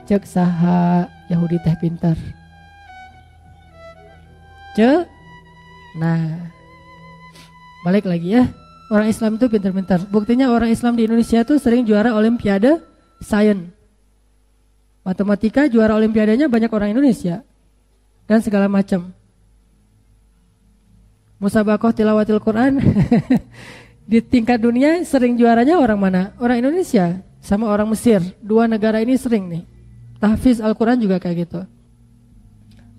Cek saha Yahudi teh pintar. Cek. Nah, balik lagi ya. Orang Islam itu pintar-pintar. Buktinya orang Islam di Indonesia tuh sering juara olimpiade sains. Matematika juara olimpiadanya banyak orang Indonesia. Dan segala macam. Musabakoh tilawatil Quran di tingkat dunia sering juaranya orang mana? Orang Indonesia sama orang Mesir. Dua negara ini sering nih. Tahfiz Al-Quran juga kayak gitu.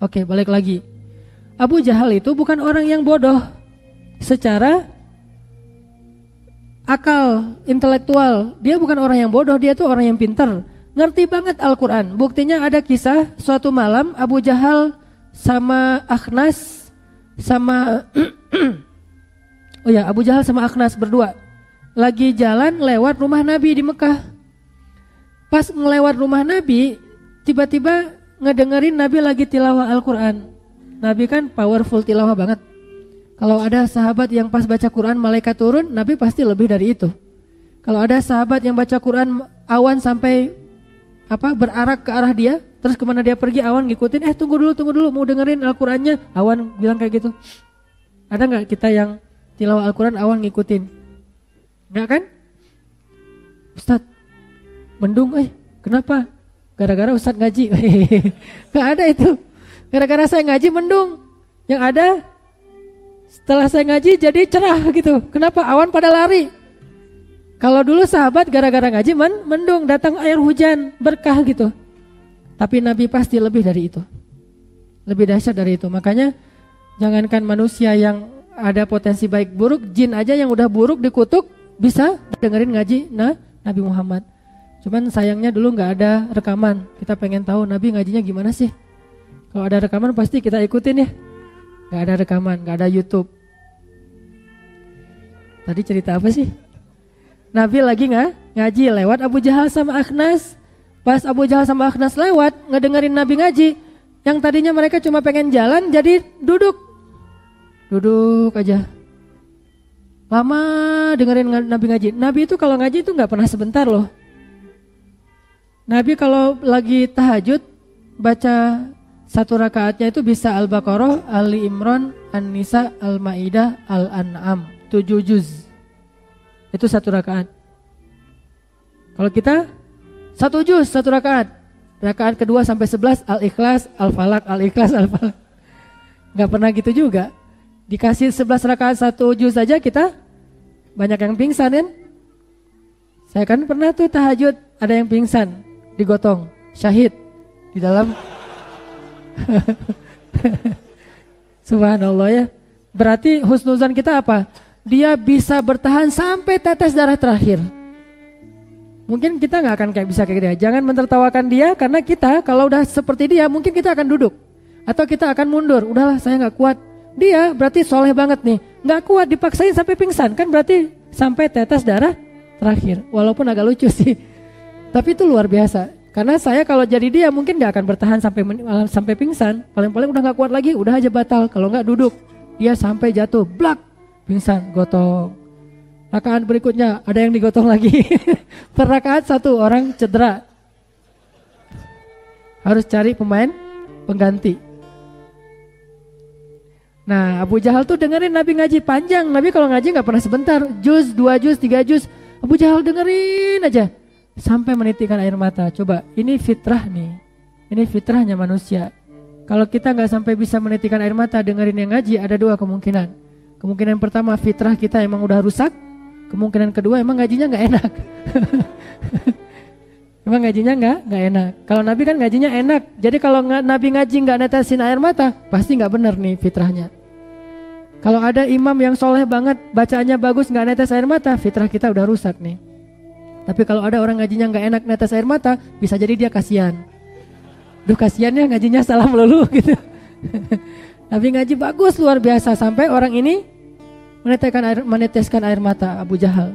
Oke, balik lagi. Abu Jahal itu bukan orang yang bodoh secara akal, intelektual. Dia bukan orang yang bodoh, dia tuh orang yang pintar. Ngerti banget Al-Quran. Buktinya ada kisah suatu malam Abu Jahal sama Akhnas sama oh ya, Abu Jahal sama Akhnas berdua lagi jalan lewat rumah Nabi di Mekah. Pas ngelewat rumah Nabi, tiba-tiba ngedengerin Nabi lagi tilawah Al-Quran. Nabi kan powerful tilawah banget. Kalau ada sahabat yang pas baca Quran malaikat turun, Nabi pasti lebih dari itu. Kalau ada sahabat yang baca Quran awan sampai berarak ke arah dia, terus kemana dia pergi awan ngikutin, tunggu dulu mau dengerin Al-Qurannya. Awan bilang kayak gitu. Ada gak kita yang tilawah Al-Quran awan ngikutin? Enggak kan? Ustadz, mendung kenapa? Gara-gara Ustadz ngaji. Gak ada itu. Gara-gara saya ngaji mendung. Yang ada setelah saya ngaji jadi cerah gitu. Kenapa? Awan pada lari. Kalau dulu sahabat gara-gara ngaji mendung, datang air hujan, berkah gitu. Tapi Nabi pasti lebih dari itu. Lebih dahsyat dari itu. Makanya jangankan manusia yang ada potensi baik buruk, jin aja yang udah buruk dikutuk bisa dengerin ngaji Nabi Muhammad. Cuman sayangnya dulu gak ada rekaman. Kita pengen tahu Nabi ngajinya gimana sih. Kalau ada rekaman pasti kita ikutin ya. Gak ada rekaman, gak ada YouTube. Tadi cerita apa sih? Nabi lagi ngaji lewat Abu Jahal sama Akhnas. Pas Abu Jahal sama Akhnas lewat ngedengerin Nabi ngaji, yang tadinya mereka cuma pengen jalan jadi duduk aja. Lama dengerin Nabi ngaji. Nabi itu kalau ngaji itu gak pernah sebentar loh. Nabi kalau lagi tahajud baca satu rakaatnya itu bisa Al-Baqarah, Ali Imran, An-Nisa, Al-Maidah, Al-An'am, 7 juz. Itu satu rakaat. Kalau kita 1 juz, 1 rakaat. Rakaat kedua sampai 11 Al-Ikhlas, Al-Falaq, Al-Ikhlas, Al-Falaq. Gak pernah gitu juga. Dikasih 11 rakaat 1 juz saja kita banyak yang pingsan kan. Saya kan pernah tuh tahajud ada yang pingsan, digotong, syahid di dalam. Subhanallah ya. Berarti husnuzan kita apa? Dia bisa bertahan sampai tetes darah terakhir. Mungkin kita gak akan bisa kayak dia. Jangan mentertawakan dia, karena kita kalau udah seperti dia mungkin kita akan duduk atau kita akan mundur. Udahlah saya gak kuat. Dia berarti soleh banget nih, gak kuat dipaksain sampai pingsan. Kan berarti sampai tetes darah terakhir. Walaupun agak lucu sih, tapi itu luar biasa. Karena saya kalau jadi dia mungkin gak akan bertahan sampai pingsan. Paling-paling udah gak kuat lagi, udah aja batal. Kalau gak duduk, dia sampai jatuh, blak, pingsan, gotong. Rakaat berikutnya ada yang digotong lagi. Per rakaat 1 orang cedera. Harus cari pemain pengganti. Nah, Abu Jahal tuh dengerin Nabi ngaji panjang. Nabi kalau ngaji gak pernah sebentar, juz, 2 juz, 3 juz. Abu Jahal dengerin aja sampai menitikkan air mata. Coba, ini fitrah nih. Ini fitrahnya manusia. Kalau kita nggak sampai bisa menitikan air mata dengerin yang ngaji, ada dua kemungkinan. Kemungkinan pertama fitrah kita emang udah rusak. Kemungkinan kedua emang ngajinya nggak enak. Emang ngajinya nggak enak. Kalau Nabi kan ngajinya enak. Jadi kalau Nabi ngaji nggak netesin air mata, pasti nggak benar nih fitrahnya. Kalau ada imam yang soleh banget, bacaannya bagus, nggak netes air mata, fitrah kita udah rusak nih. Tapi kalau ada orang ngajinya nggak enak netes air mata, bisa jadi dia kasihan. Duh kasihan ya ngajinya salah melulu gitu. Tapi ngaji bagus luar biasa sampai orang ini meneteskan air mata Abu Jahal.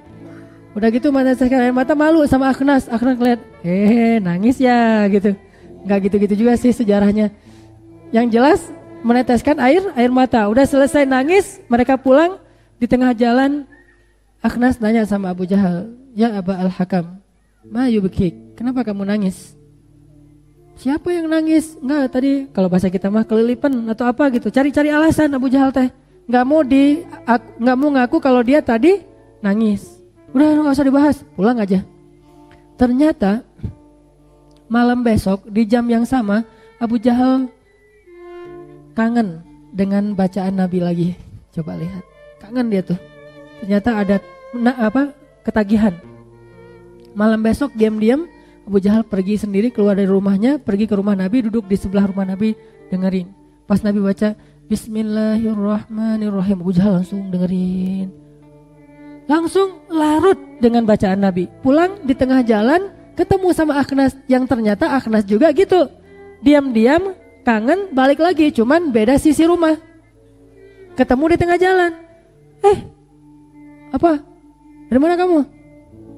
Udah gitu meneteskan air mata malu sama Akhnas. Akhnas ngeliat, nangis ya gitu. Nggak gitu-gitu juga sih sejarahnya. Yang jelas meneteskan air mata. Udah selesai nangis, mereka pulang di tengah jalan. Akhnas nanya sama Abu Jahal, ya Aba Al-Hakam, ma yubkik, kenapa kamu nangis? Siapa yang nangis? Enggak, tadi kalau bahasa kita mah kelilipan atau apa gitu. Cari-cari alasan Abu Jahal teh. Nggak mau ngaku kalau dia tadi nangis. Udah nggak usah dibahas, pulang aja. Ternyata malam besok di jam yang sama Abu Jahal kangen dengan bacaan Nabi lagi. Coba lihat, kangen dia tuh. Ternyata ada ketagihan. Malam besok diam-diam Abu Jahal pergi sendiri keluar dari rumahnya, pergi ke rumah Nabi, duduk di sebelah rumah Nabi, dengerin. Pas Nabi baca Bismillahirrahmanirrahim, Abu Jahal langsung dengerin. Langsung larut dengan bacaan Nabi. Pulang di tengah jalan ketemu sama Akhnas, yang ternyata Akhnas juga gitu. Diam-diam kangen, balik lagi, cuman beda sisi rumah. Ketemu di tengah jalan. Apa? Dari mana kamu?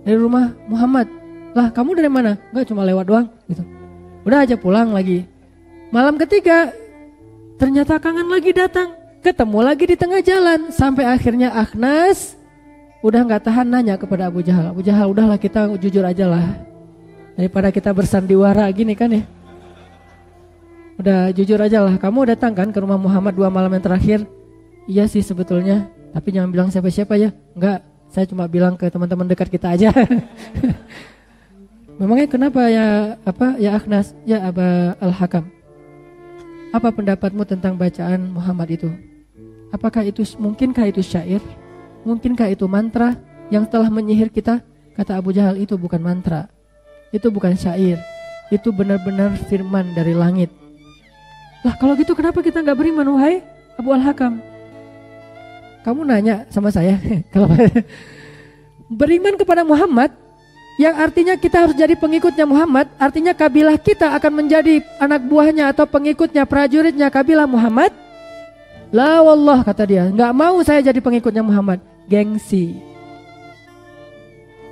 Dari rumah Muhammad. Lah kamu dari mana? Enggak, cuma lewat doang gitu. Udah aja pulang lagi. Malam ketiga ternyata kangen lagi datang. Ketemu lagi di tengah jalan. Sampai akhirnya Akhnas udah gak tahan nanya kepada Abu Jahal. Abu Jahal, udahlah kita jujur aja lah. Daripada kita bersandiwara gini kan ya. Udah jujur aja lah. Kamu datang kan ke rumah Muhammad 2 malam yang terakhir? Iya sih sebetulnya. Tapi jangan bilang siapa-siapa ya. Enggak, saya cuma bilang ke teman-teman dekat kita aja. Memangnya kenapa ya Akhnas, ya Aba Al-Hakam? Apa pendapatmu tentang bacaan Muhammad itu? Mungkinkah itu syair? Mungkinkah itu mantra yang telah menyihir kita? Kata Abu Jahal, itu bukan mantra. Itu bukan syair. Itu benar-benar firman dari langit. Lah kalau gitu kenapa kita gak beriman wahai Abu Al-Hakam? Kamu nanya sama saya kalau beriman kepada Muhammad, yang artinya kita harus jadi pengikutnya Muhammad, artinya kabilah kita akan menjadi anak buahnya atau pengikutnya, prajuritnya kabilah Muhammad. La wallah, kata dia, gak mau saya jadi pengikutnya Muhammad. Gengsi,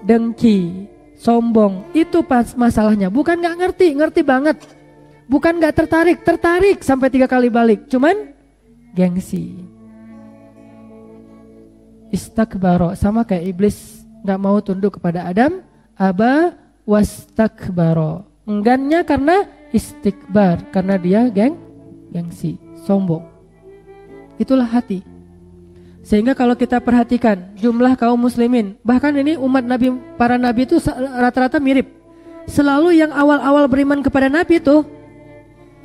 dengki, sombong, itu pas masalahnya. Bukan gak ngerti, ngerti banget. Bukan gak tertarik sampai 3 kali balik. Cuman gengsi. Istakbaro, sama kayak iblis gak mau tunduk kepada Adam. Aba wastakbaro, enggannya karena istikbar, karena dia gengsi, sombong. Itulah hati. Sehingga kalau kita perhatikan jumlah kaum muslimin, bahkan ini umat Nabi, para Nabi itu rata-rata mirip. Selalu yang awal-awal beriman kepada Nabi itu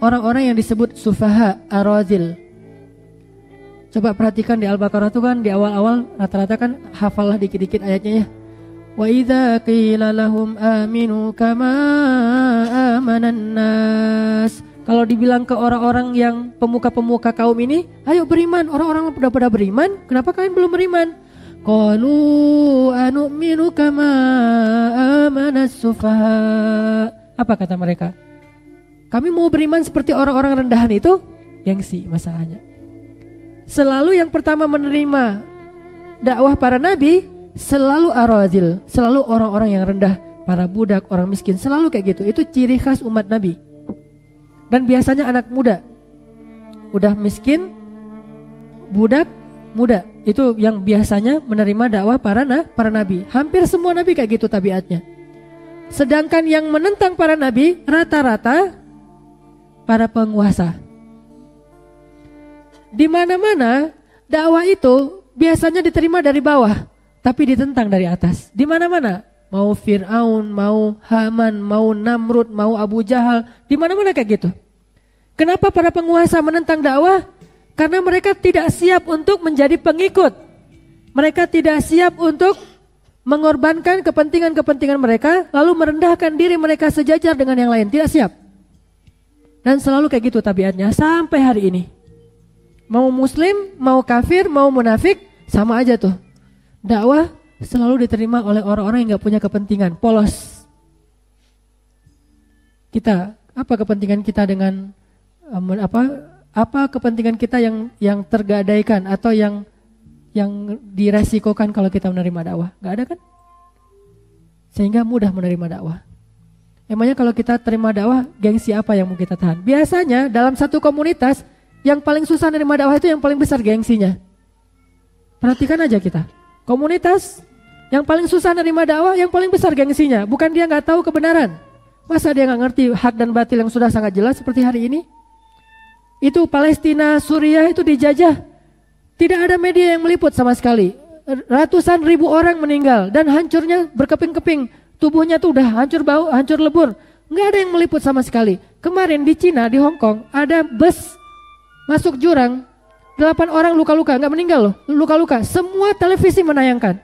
orang-orang yang disebut sufaha, arazil. Coba perhatikan di Al-Baqarah itu kan di awal-awal rata-rata kan hafallah dikit-dikit ayatnya ya. Wa idza qila lahum aminu kama amanan nas. Kalau dibilang ke orang-orang yang pemuka-pemuka kaum ini, ayo beriman, orang-orang udah pada beriman, kenapa kalian belum beriman? Qalu anu'minu kama amanas sufaha. Apa kata mereka? Kami mau beriman seperti orang-orang rendahan itu, gengsi masalahnya. Selalu yang pertama menerima dakwah para nabi selalu arazil, selalu orang-orang yang rendah, para budak, orang miskin, selalu kayak gitu. Itu ciri khas umat Nabi. Dan biasanya anak muda, udah miskin, budak, muda, itu yang biasanya menerima dakwah para nabi. Hampir semua nabi kayak gitu tabiatnya. Sedangkan yang menentang para nabi rata-rata para penguasa. Di mana-mana dakwah itu biasanya diterima dari bawah, tapi ditentang dari atas. Di mana-mana, mau Fir'aun, mau Haman, mau Namrud, mau Abu Jahal, di mana-mana kayak gitu. Kenapa para penguasa menentang dakwah? Karena mereka tidak siap untuk menjadi pengikut. Mereka tidak siap untuk mengorbankan kepentingan-kepentingan mereka, lalu merendahkan diri mereka sejajar dengan yang lain. Tidak siap. Dan selalu kayak gitu tabiatnya sampai hari ini. Mau muslim, mau kafir, mau munafik, sama aja tuh. Dakwah selalu diterima oleh orang-orang yang gak punya kepentingan, polos. Kita, apa kepentingan kita dengan apa kepentingan kita yang tergadaikan atau yang diresikokan kalau kita menerima dakwah? Gak ada kan? Sehingga mudah menerima dakwah. Emangnya kalau kita terima dakwah, gengsi apa yang mau kita tahan? Biasanya dalam satu komunitas, yang paling susah menerima dakwah itu yang paling besar gengsinya. Perhatikan aja kita. Komunitas yang paling susah menerima dakwah, yang paling besar gengsinya. Bukan dia gak tahu kebenaran. Masa dia gak ngerti hak dan batil yang sudah sangat jelas seperti hari ini? Itu Palestina, Suriah itu dijajah. Tidak ada media yang meliput sama sekali. Ratusan ribu orang meninggal dan hancurnya berkeping-keping. Tubuhnya tuh udah hancur bau, hancur lebur. Nggak ada yang meliput sama sekali. Kemarin di Cina, di Hong Kong, ada bus masuk jurang. 8 orang luka-luka, nggak meninggal loh, luka-luka. Semua televisi menayangkan.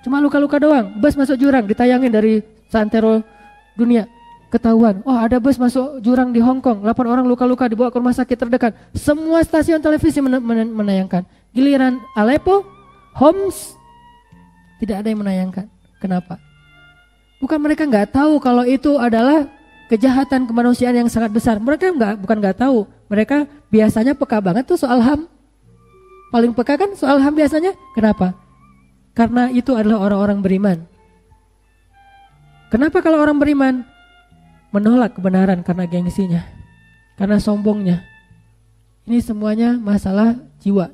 Cuma luka-luka doang. Bus masuk jurang, ditayangin dari santero dunia. Ketahuan, oh ada bus masuk jurang di Hong Kong, 8 orang luka-luka dibawa ke rumah sakit terdekat. Semua stasiun televisi menayangkan. Giliran Aleppo, Homs, tidak ada yang menayangkan. Kenapa? Bukan mereka nggak tahu kalau itu adalah kejahatan kemanusiaan yang sangat besar. Mereka bukan nggak tahu, mereka biasanya peka banget tuh soal HAM. Paling peka kan soal HAM biasanya. Kenapa? Karena itu adalah orang-orang beriman. Kenapa kalau orang beriman menolak kebenaran karena gengsinya, karena sombongnya? Ini semuanya masalah jiwa.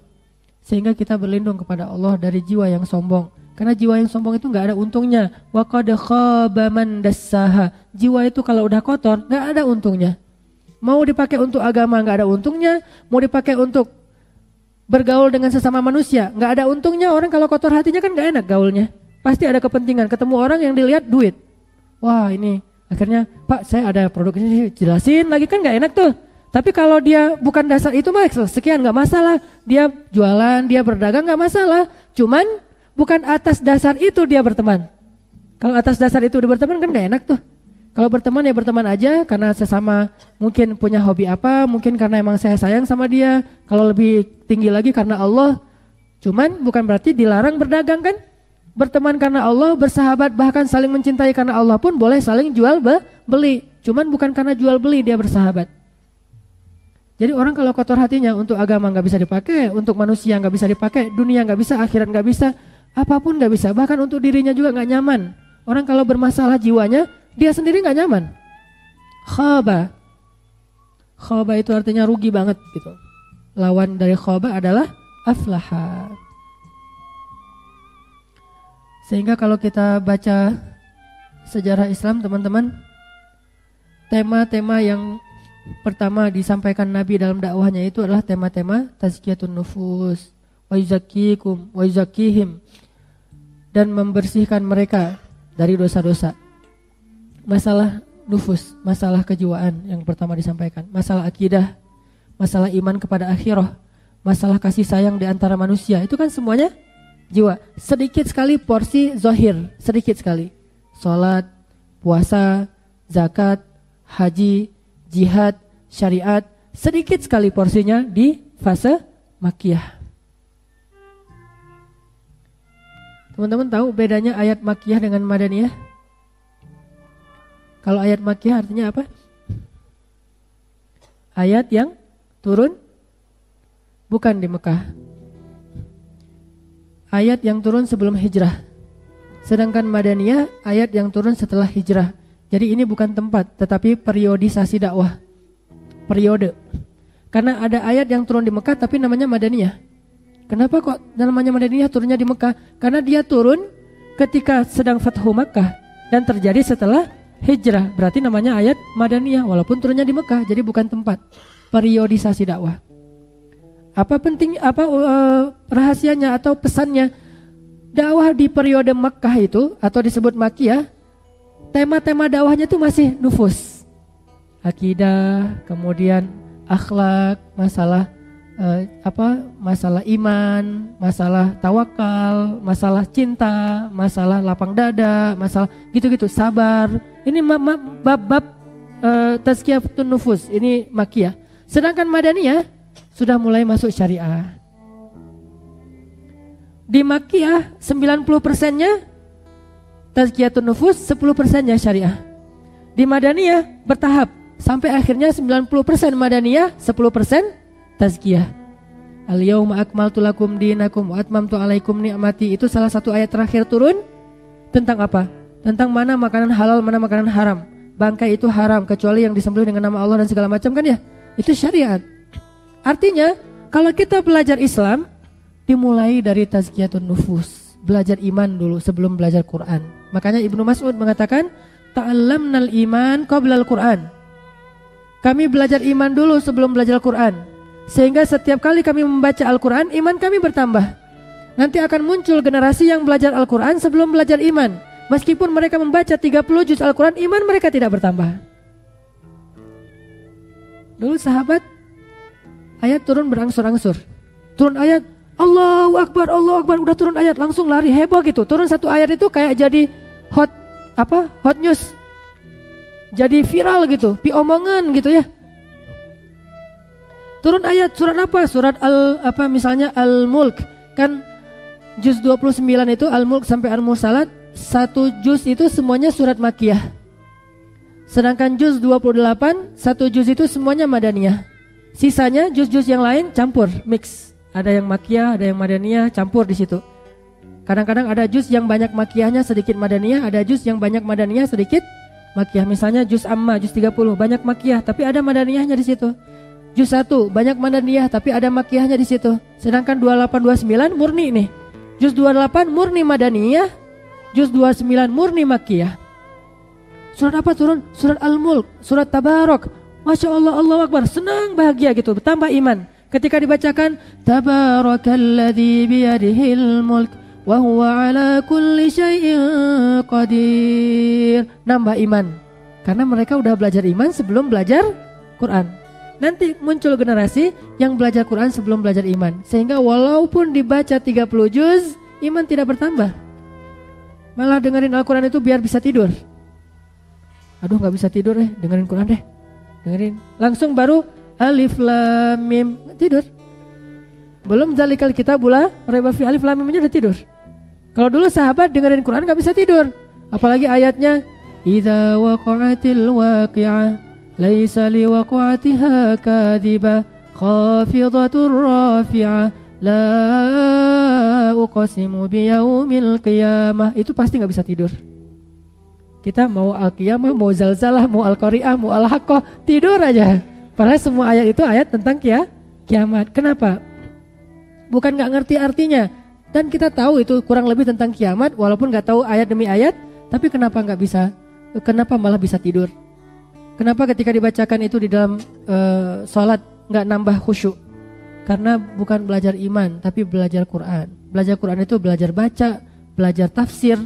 Sehingga kita berlindung kepada Allah dari jiwa yang sombong. Karena jiwa yang sombong itu gak ada untungnya. Wa qad khaba man dassaha. Jiwa itu kalau udah kotor gak ada untungnya. Mau dipakai untuk agama gak ada untungnya. Mau dipakai untuk bergaul dengan sesama manusia gak ada untungnya. Orang kalau kotor hatinya kan gak enak gaulnya. Pasti ada kepentingan. Ketemu orang yang dilihat duit. Wah ini akhirnya, Pak saya ada produk ini, jelasin lagi kan gak enak tuh. Tapi kalau dia bukan dasar itu mah sekian gak masalah. Dia jualan, dia berdagang gak masalah. Cuman bukan atas dasar itu dia berteman. Kalau atas dasar itu dia berteman kan gak enak tuh. Kalau berteman ya berteman aja karena sesama mungkin punya hobi apa. Mungkin karena emang saya sayang sama dia. Kalau lebih tinggi lagi karena Allah. Cuman bukan berarti dilarang berdagang kan. Berteman karena Allah, bersahabat, bahkan saling mencintai karena Allah pun boleh saling jual beli. Cuman bukan karena jual beli dia bersahabat. Jadi orang kalau kotor hatinya untuk agama gak bisa dipakai, untuk manusia gak bisa dipakai, dunia gak bisa, akhirat gak bisa, apapun gak bisa, bahkan untuk dirinya juga gak nyaman. Orang kalau bermasalah jiwanya, dia sendiri gak nyaman. Khaba. Khaba itu artinya rugi banget gitu. Lawan dari khaba adalah aflaha. Sehingga kalau kita baca sejarah Islam teman-teman, tema-tema yang pertama disampaikan Nabi dalam dakwahnya itu adalah tema-tema tazkiyatun nufus, wa yuzakkikum, wa yuzakkihim, dan membersihkan mereka dari dosa-dosa. Masalah nufus, masalah kejiwaan yang pertama disampaikan, masalah akidah, masalah iman kepada akhirah, masalah kasih sayang di antara manusia, itu kan semuanya jiwa. Sedikit sekali porsi zahir, sedikit sekali. Salat, puasa, zakat, haji, jihad, syariat, sedikit sekali porsinya di fase Makkiyah. Teman-teman tahu bedanya ayat Makkiyah dengan Madaniyah? Kalau ayat Makkiyah artinya apa? Ayat yang turun bukan di Mekah. Ayat yang turun sebelum hijrah. Sedangkan Madaniyah ayat yang turun setelah hijrah. Jadi ini bukan tempat, tetapi periodisasi dakwah. Periode. Karena ada ayat yang turun di Mekah tapi namanya Madaniyah. Kenapa kok namanya Madaniyah turunnya di Mekah? Karena dia turun ketika sedang Fathu Makkah dan terjadi setelah hijrah. Berarti namanya ayat Madaniyah walaupun turunnya di Mekah. Jadi bukan tempat. Periodisasi dakwah. Apa rahasianya atau pesannya? Dakwah di periode Makkah itu atau disebut Makkiyah, tema-tema dakwahnya itu masih nufus, akidah, kemudian akhlak, masalah masalah iman, masalah tawakal, masalah cinta, masalah lapang dada, masalah gitu-gitu, sabar. Ini bab-bab tazkiyatun nufus, ini makiyah. Sedangkan madaniyah sudah mulai masuk syariah. Di makiyah 90%-nya tazkiyatun nufus, 10%-nya syariah. Di madaniyah bertahap sampai akhirnya 90% madaniyah, 10% tazkiyah. Al-yauma akmaltu lakum dinakum wa atmamtu alaikum ni'mati. Itu salah satu ayat terakhir turun tentang apa? Tentang mana makanan halal, mana makanan haram. Bangkai itu haram kecuali yang disembelih dengan nama Allah dan segala macam kan ya? Itu syariat. Artinya kalau kita belajar Islam dimulai dari tazkiyatun nufus. Belajar iman dulu sebelum belajar Quran. Makanya Ibnu Mas'ud mengatakan ta'allamnal iman qablal Quran. Kami belajar iman dulu sebelum belajar Quran. Sehingga setiap kali kami membaca Al-Quran, iman kami bertambah. Nanti akan muncul generasi yang belajar Al-Quran sebelum belajar iman. Meskipun mereka membaca 30 juz Al-Quran, iman mereka tidak bertambah. Dulu sahabat, ayat turun berangsur-angsur. Turun ayat, Allahu Akbar, udah turun ayat, langsung lari, heboh gitu. Turun satu ayat itu kayak jadi hot news. Jadi viral gitu, diomongan gitu ya. Turun ayat surat apa? Surat misalnya Al-Mulk. Kan juz 29 itu Al-Mulk sampai Al-Mursalat, satu juz itu semuanya surat Makiyah. Sedangkan juz 28, satu juz itu semuanya Madaniyah. Sisanya juz-juz yang lain campur, mix. Ada yang Makiyah, ada yang Madaniyah, campur di situ. Kadang-kadang ada juz yang banyak Makiyahnya, sedikit Madaniyah, ada juz yang banyak Madaniyah, sedikit Makiyah. Misalnya juz Amma, juz 30, banyak Makiyah tapi ada Madaniyahnya di situ. Juz 1 banyak Madaniyah tapi ada Makiyahnya di situ. Sedangkan 28 29 murni nih. Juz 28 murni Madaniyah, juz 29 murni Makiyah. Surat apa turun? Surat Al-Mulk, surat Tabarok. Masya Allah, Allahu Akbar, senang bahagia gitu, bertambah iman. Ketika dibacakan Tabarakalladzi biyadihil mulk wa huwa ala kulli syai'in qadir. Nambah iman. Karena mereka udah belajar iman sebelum belajar Quran. Nanti muncul generasi yang belajar Quran sebelum belajar iman. Sehingga walaupun dibaca 30 juz, iman tidak bertambah. Malah dengerin Al-Quran itu biar bisa tidur. Aduh gak bisa tidur dengerin Quran deh. Dengerin. Langsung baru Alif Lam Mim, tidur. Belum zalikal kitabula raiba fi Alif Lam Mim aja udah tidur. Kalau dulu sahabat dengerin Quran gak bisa tidur. Apalagi ayatnya Idza waqa'atil waqi'ah laisa liwaqa'atiha kadhiba khafidatur rafi'ah la uqsimu biyaumil qiyamah. Itu pasti gak bisa tidur. Kita mau al-qiyamah, mau zalzalah, mau al-qari'ah, mau al-haqqah, tidur aja. Padahal semua ayat itu ayat tentang kiamat. Kenapa? Bukan gak ngerti artinya. Dan kita tahu itu kurang lebih tentang kiamat, walaupun gak tahu ayat demi ayat. Tapi kenapa gak bisa? Kenapa malah bisa tidur? Kenapa ketika dibacakan itu di dalam sholat gak nambah khusyuk? Karena bukan belajar iman, tapi belajar Quran. Belajar Quran itu belajar baca, belajar tafsir,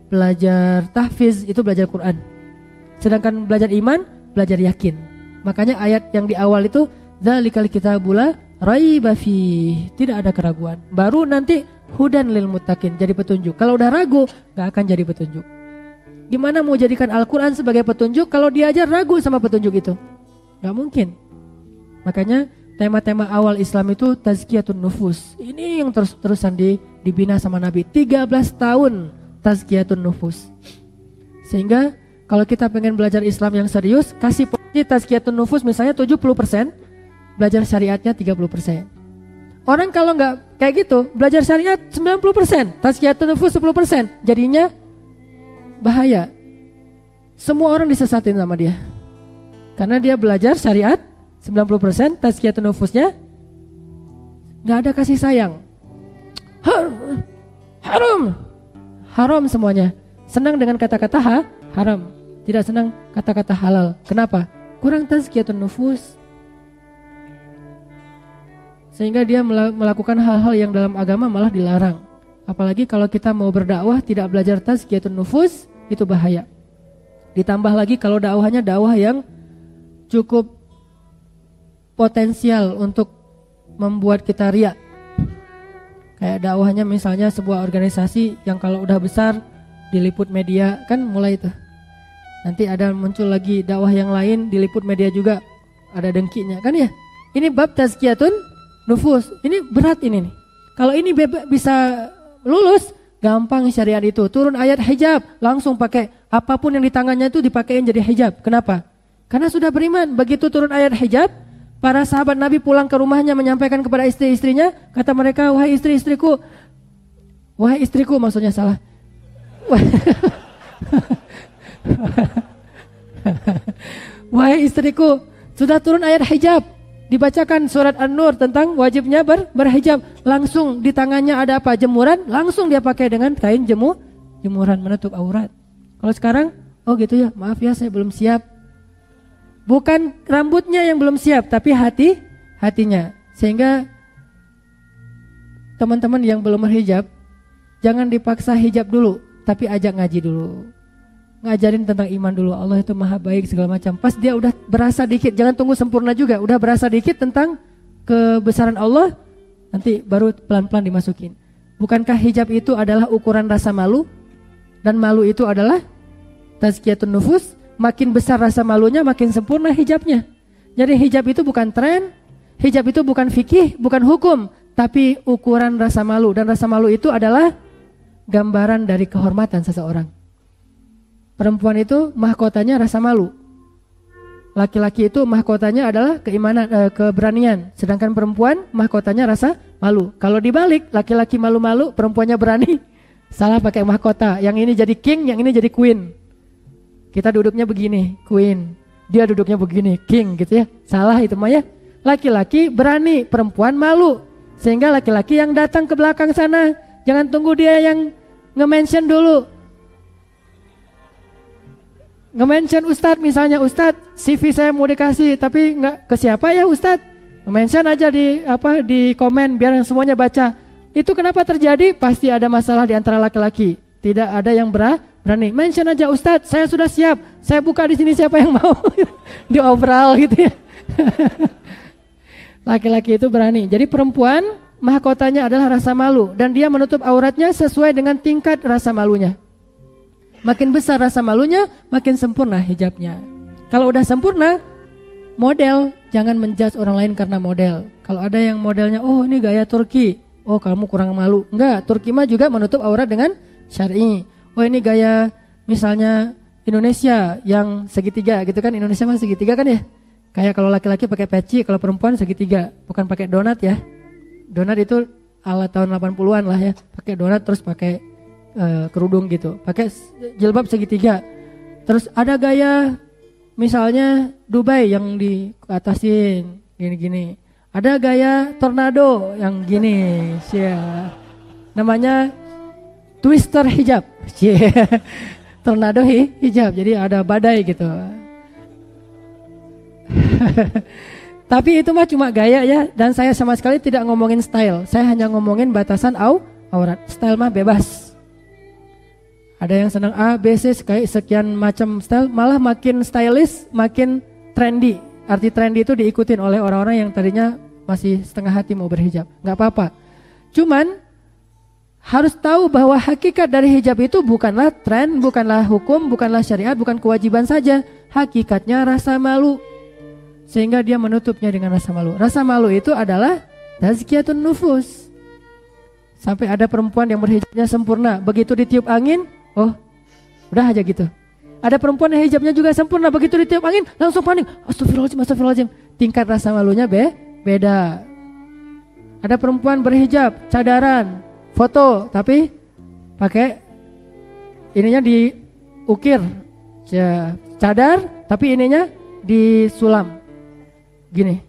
belajar tahfiz, itu belajar Quran. Sedangkan belajar iman, belajar yakin. Makanya ayat yang di awal itu dzalikal kitabula raiba fih, tidak ada keraguan. Baru nanti hudan lil muttaqin, jadi petunjuk. Kalau udah ragu, gak akan jadi petunjuk. Gimana mau jadikan Al-Quran sebagai petunjuk kalau dia aja ragu sama petunjuk itu? Gak mungkin. Makanya tema-tema awal Islam itu tazkiyatun nufus. Ini yang terus-terusan dibina sama Nabi. 13 tahun tazkiyatun nufus. Sehingga kalau kita pengen belajar Islam yang serius, kasih porsi tazkiyatun nufus misalnya 70%, belajar syariatnya 30%. Orang kalau nggak kayak gitu, belajar syariat 90%, tazkiyatun nufus 10%, jadinya bahaya. Semua orang disesatin sama dia. Karena dia belajar syariat 90%, tazkiyatun nufusnya nggak ada kasih sayang. Haram semuanya. Senang dengan kata-kata haram, tidak senang kata-kata halal. Kenapa? Kurang tazkiyatun nufus. Sehingga dia melakukan hal-hal yang dalam agama malah dilarang. Apalagi kalau kita mau berdakwah tidak belajar tazkiyatun nufus, itu bahaya. Ditambah lagi kalau dakwahnya dakwah yang cukup potensial untuk membuat kita riya. Kayak dakwahnya misalnya sebuah organisasi yang kalau udah besar diliput media kan mulai tuh. Nanti ada muncul lagi dakwah yang lain diliput media juga, ada dengkinya kan ya. Ini bab tazkiyatun nufus. Ini berat ini nih. Kalau ini bisa lulus, gampang syariat itu. Turun ayat hijab, langsung pakai apapun yang di tangannya itu dipakein jadi hijab. Kenapa? Karena sudah beriman. Begitu turun ayat hijab, para sahabat Nabi pulang ke rumahnya menyampaikan kepada istri-istrinya, kata mereka, wahai istriku maksudnya salah. Wahai istriku, sudah turun ayat hijab. Dibacakan surat An-Nur tentang wajibnya berhijab. Langsung di tangannya ada apa? Jemuran. Langsung dia pakai dengan kain jemuran menutup aurat. Kalau sekarang, oh gitu ya, maaf ya saya belum siap. Bukan rambutnya yang belum siap, tapi hatinya. Sehingga teman-teman yang belum berhijab, jangan dipaksa hijab dulu, tapi ajak ngaji dulu. Ngajarin tentang iman dulu, Allah itu maha baik segala macam. Pas dia udah berasa dikit, jangan tunggu sempurna juga, udah berasa dikit tentang kebesaran Allah, nanti baru pelan-pelan dimasukin. Bukankah hijab itu adalah ukuran rasa malu? Dan malu itu adalah tazkiyatun nufus. Makin besar rasa malunya, makin sempurna hijabnya. Jadi hijab itu bukan tren, hijab itu bukan fikih, bukan hukum, tapi ukuran rasa malu. Dan rasa malu itu adalah gambaran dari kehormatan seseorang. Perempuan itu mahkotanya rasa malu. Laki-laki itu mahkotanya adalah keimanan, keberanian. Sedangkan perempuan mahkotanya rasa malu. Kalau dibalik, laki-laki malu-malu, perempuannya berani. Salah pakai mahkota. Yang ini jadi king, yang ini jadi queen. Kita duduknya begini, queen. Dia duduknya begini, king gitu ya. Salah itu mah ya. Laki-laki berani, perempuan malu. Sehingga laki-laki yang datang ke belakang sana, jangan tunggu dia yang nge-mention dulu. Nge-mention Ustadz misalnya, Ustadz CV saya mau dikasih tapi nggak ke siapa ya Ustadz, nge-mention aja di komen biar semuanya baca. Itu kenapa terjadi? Pasti ada masalah di antara laki-laki. Tidak ada yang berani. Mention aja Ustadz, saya sudah siap, saya buka di sini siapa yang mau. Diobral gitu ya. Laki-laki itu berani. Jadi perempuan mahkotanya adalah rasa malu dan dia menutup auratnya sesuai dengan tingkat rasa malunya. Makin besar rasa malunya, makin sempurna hijabnya. Kalau udah sempurna, model, jangan menjudge orang lain karena model. Kalau ada yang modelnya, oh ini gaya Turki, oh kamu kurang malu. Enggak, Turki mah juga menutup aurat dengan syar'i. Oh ini gaya misalnya Indonesia yang segitiga gitu kan, Indonesia mah segitiga kan ya. Kayak kalau laki-laki pakai peci, kalau perempuan segitiga, bukan pakai donat ya. Donat itu ala tahun 80-an lah ya, pakai donat terus pakai kerudung gitu, pakai jilbab segitiga. Terus ada gaya misalnya Dubai yang diatasin gini-gini. Ada gaya tornado yang gini, namanya twister hijab, tornado hijab. Jadi ada badai gitu. Tapi itu mah cuma gaya ya, dan saya sama sekali tidak ngomongin style. Saya hanya ngomongin batasan aurat. Style mah bebas. Ada yang senang A, B, C, sekian macam style, malah makin stylish, makin trendy. Arti trendy itu diikutin oleh orang-orang yang tadinya masih setengah hati mau berhijab. Gak apa-apa. Cuman harus tahu bahwa hakikat dari hijab itu bukanlah tren, bukanlah hukum, bukanlah syariat, bukan kewajiban saja. Hakikatnya rasa malu. Sehingga dia menutupnya dengan rasa malu. Rasa malu itu adalah tazkiyatun nufus. Sampai ada perempuan yang berhijabnya sempurna, begitu ditiup angin, oh, udah aja gitu. Ada perempuan yang hijabnya juga sempurna, begitu ditiup angin langsung panik. Astagfirullahaladzim. Tingkat rasa malunya beda. Ada perempuan berhijab, cadaran, foto, tapi pakai ininya diukir, cadar, tapi ininya disulam, gini.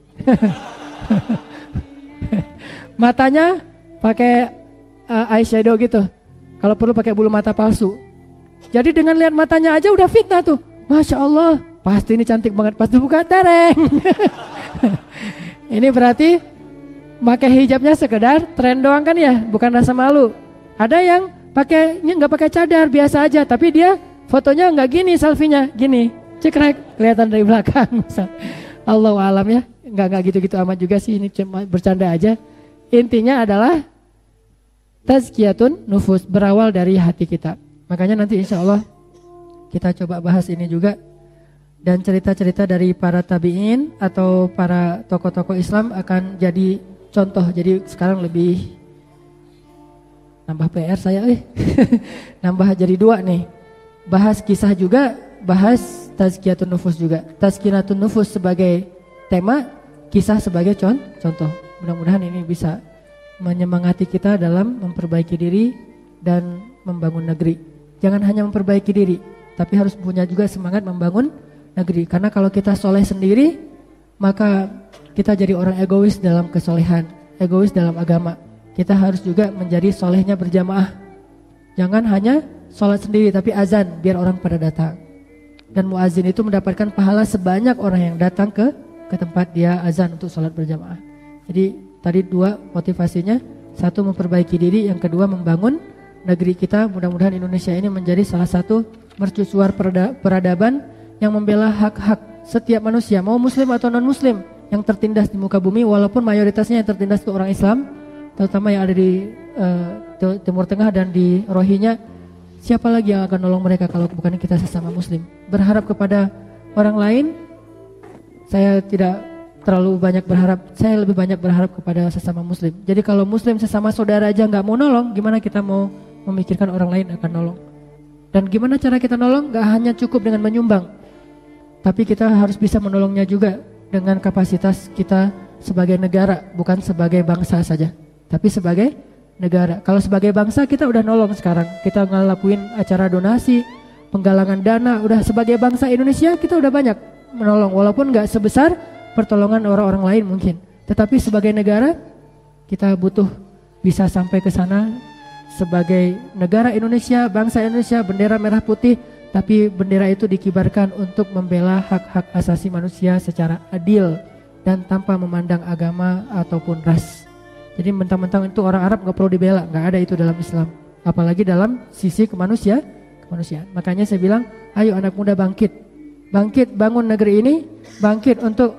Matanya pakai eyeshadow gitu. Kalau perlu pakai bulu mata palsu. Jadi dengan lihat matanya aja udah fitnah tuh. Masya Allah, pasti ini cantik banget. Pasti bukan tereng. Ini berarti pakai hijabnya sekedar tren doang kan ya, bukan rasa malu. Ada yang pakainya nggak pakai cadar, biasa aja, tapi dia fotonya nggak gini, selfie-nya gini, cekrek, kelihatan dari belakang. Allahu alam ya. nggak gitu-gitu amat juga sih, ini cuma bercanda aja. Intinya adalah tazkiyatun nufus, berawal dari hati kita. Makanya nanti insya Allah kita coba bahas ini juga. Dan cerita-cerita dari para tabi'in atau para tokoh-tokoh Islam akan jadi contoh. Jadi sekarang lebih nambah PR saya nambah jadi 2 nih. Bahas kisah juga, bahas tazkiyatun nufus juga. Tazkiyatun nufus sebagai tema, kisah sebagai contoh. Mudah-mudahan ini bisa menyemangati kita dalam memperbaiki diri dan membangun negeri. Jangan hanya memperbaiki diri, tapi harus punya juga semangat membangun negeri. Karena kalau kita soleh sendiri, maka kita jadi orang egois dalam kesolehan, egois dalam agama. Kita harus juga menjadi solehnya berjamaah. Jangan hanya sholat sendiri, tapi azan biar orang pada datang. Dan muazin itu mendapatkan pahala sebanyak orang yang datang ke tempat dia azan untuk sholat berjamaah. Jadi tadi 2 motivasinya, 1 memperbaiki diri, yang kedua membangun negeri kita. Mudah-mudahan Indonesia ini menjadi salah satu mercusuar peradaban yang membela hak-hak setiap manusia, mau muslim atau non muslim, yang tertindas di muka bumi, walaupun mayoritasnya yang tertindas itu orang Islam, terutama yang ada di Timur Tengah dan di Rohingya. Siapa lagi yang akan nolong mereka kalau bukan kita sesama muslim? Berharap kepada orang lain, saya tidak terlalu banyak berharap. Saya lebih banyak berharap kepada sesama muslim. Jadi kalau muslim sesama saudara aja nggak mau nolong, gimana kita mau memikirkan orang lain akan nolong? Dan gimana cara kita nolong? Gak hanya cukup dengan menyumbang, tapi kita harus bisa menolongnya juga dengan kapasitas kita sebagai negara, bukan sebagai bangsa saja, tapi sebagai negara. Kalau sebagai bangsa kita udah nolong sekarang, kita ngelakuin acara donasi, penggalangan dana, udah sebagai bangsa Indonesia kita udah banyak menolong, walaupun gak sebesar pertolongan orang-orang lain mungkin. Tetapi sebagai negara kita butuh bisa sampai ke sana. Sebagai negara Indonesia, bangsa Indonesia, bendera merah putih, tapi bendera itu dikibarkan untuk membela hak-hak asasi manusia secara adil dan tanpa memandang agama ataupun ras. Jadi mentang-mentang itu orang Arab gak perlu dibela, gak ada itu dalam Islam. Apalagi dalam sisi kemanusiaan. Makanya saya bilang, ayo anak muda bangkit. Bangkit bangun negeri ini, bangkit untuk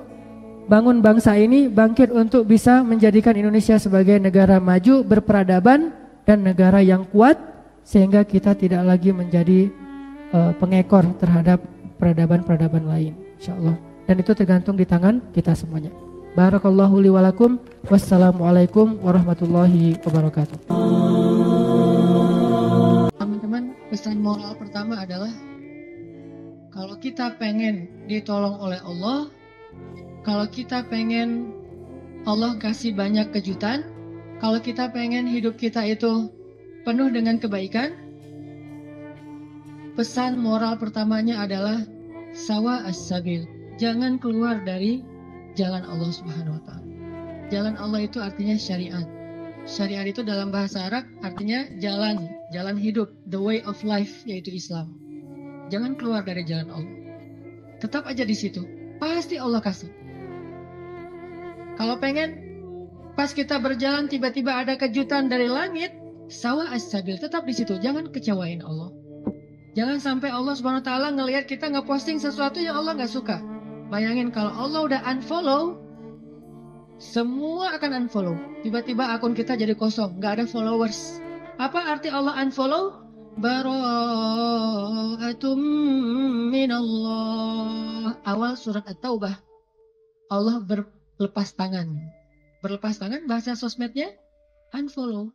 bangun bangsa ini, bangkit untuk bisa menjadikan Indonesia sebagai negara maju, berperadaban, dan negara yang kuat, sehingga kita tidak lagi menjadi pengekor terhadap peradaban-peradaban lain, insyaallah. Dan itu tergantung di tangan kita semuanya. Barakallahu li walakum. Wassalamualaikum warahmatullahi wabarakatuh. Teman-teman, pesan moral pertama adalah kalau kita pengen ditolong oleh Allah, kalau kita pengen Allah kasih banyak kejutan, kalau kita pengen hidup kita itu penuh dengan kebaikan, pesan moral pertamanya adalah sawa as-sabil. Jangan keluar dari jalan Allah Subhanahu wa taala. Jalan Allah itu artinya syariat. Syariat itu dalam bahasa Arab artinya jalan hidup, the way of life, yaitu Islam. Jangan keluar dari jalan Allah. Tetap aja di situ. Pasti Allah kasih. Kalau pengen pas kita berjalan tiba-tiba ada kejutan dari langit, sawa as-sabil, tetap di situ, jangan kecewain Allah. Jangan sampai Allah Subhanahu wa taala ngelihat kita ngeposting sesuatu yang Allah nggak suka. Bayangin kalau Allah udah unfollow, semua akan unfollow. Tiba-tiba akun kita jadi kosong, nggak ada followers. Apa arti Allah unfollow? Bara'atum minallah. Awal surat At-Taubah. Allah berlepas tangan. Berlepas tangan, bahasa sosmednya unfollow.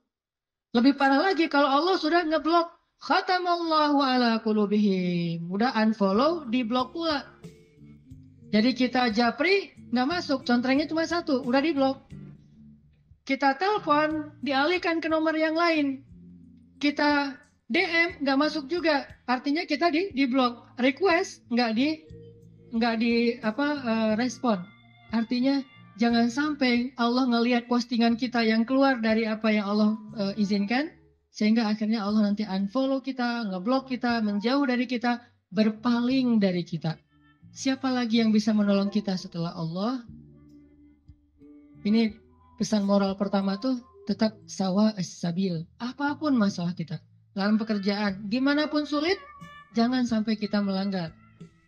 Lebih parah lagi kalau Allah sudah ngeblok. Khatamallahu ala qulubihim. Udah unfollow, diblok pula. Jadi kita japri, nggak masuk. Contrengnya cuma 1, udah diblok. Kita telepon, dialihkan ke nomor yang lain. Kita DM, nggak masuk juga. Artinya kita diblok. Request, nggak di respon. Artinya jangan sampai Allah ngelihat postingan kita yang keluar dari apa yang Allah izinkan, sehingga akhirnya Allah nanti unfollow kita, ngeblok kita, menjauh dari kita, berpaling dari kita. Siapa lagi yang bisa menolong kita setelah Allah? Ini pesan moral pertama tuh, tetap sawa as-sabil. Apapun masalah kita, dalam pekerjaan, gimana pun sulit, jangan sampai kita melanggar.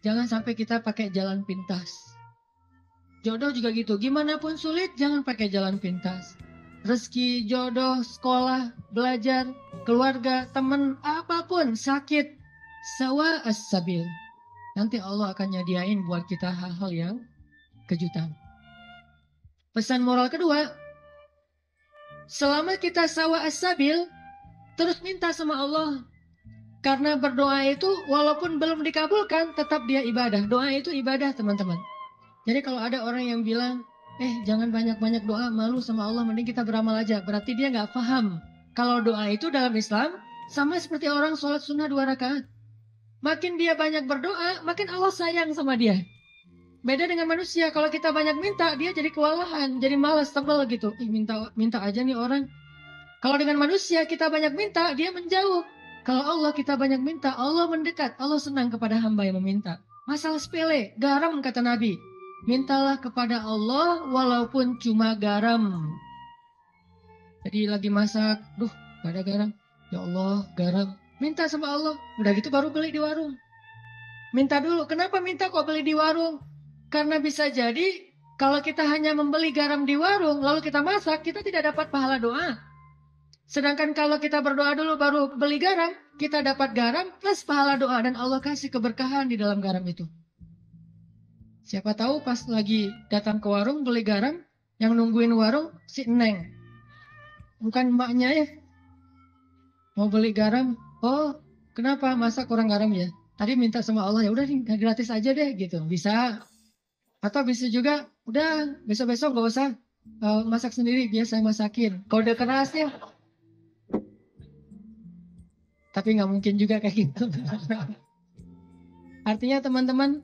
Jangan sampai kita pakai jalan pintas. Jodoh juga gitu. Gimana pun sulit, jangan pakai jalan pintas. Rezeki, jodoh, sekolah, belajar, keluarga, teman, apapun, sakit, sawa as-sabil. Nanti Allah akan nyediain buat kita hal-hal yang kejutan. Pesan moral kedua, selama kita sawa as-sabil, terus minta sama Allah. Karena berdoa itu walaupun belum dikabulkan, tetap dia ibadah. Doa itu ibadah, teman-teman. Jadi kalau ada orang yang bilang, jangan banyak-banyak doa, malu sama Allah, mending kita beramal aja. Berarti dia nggak paham. Kalau doa itu dalam Islam, sama seperti orang sholat sunnah 2 rakaat. Makin dia banyak berdoa, makin Allah sayang sama dia. Beda dengan manusia, kalau kita banyak minta, dia jadi kewalahan, jadi malas, tebal gitu. Minta aja nih orang. Kalau dengan manusia, kita banyak minta, dia menjauh. Kalau Allah kita banyak minta, Allah mendekat. Allah senang kepada hamba yang meminta. Masalah sepele, garam kata Nabi. Mintalah kepada Allah walaupun cuma garam. Jadi lagi masak, gak ada garam. Ya Allah, garam. Minta sama Allah. Udah gitu baru beli di warung. Minta dulu. Kenapa minta kok beli di warung? Karena bisa jadi kalau kita hanya membeli garam di warung, lalu kita masak, kita tidak dapat pahala doa. Sedangkan kalau kita berdoa dulu baru beli garam, kita dapat garam plus pahala doa. Dan Allah kasih keberkahan di dalam garam itu. Siapa tahu pas lagi datang ke warung beli garam, yang nungguin warung si Neng. Bukan mbaknya ya. Mau beli garam, kenapa masa kurang garam ya? Tadi minta sama Allah, ya udah gratis aja deh gitu. Bisa. Atau bisa juga, udah besok-besok gak usah masak sendiri, biar saya masakin. Kode kerasnya. Tapi nggak mungkin juga kayak gitu. Artinya teman-teman,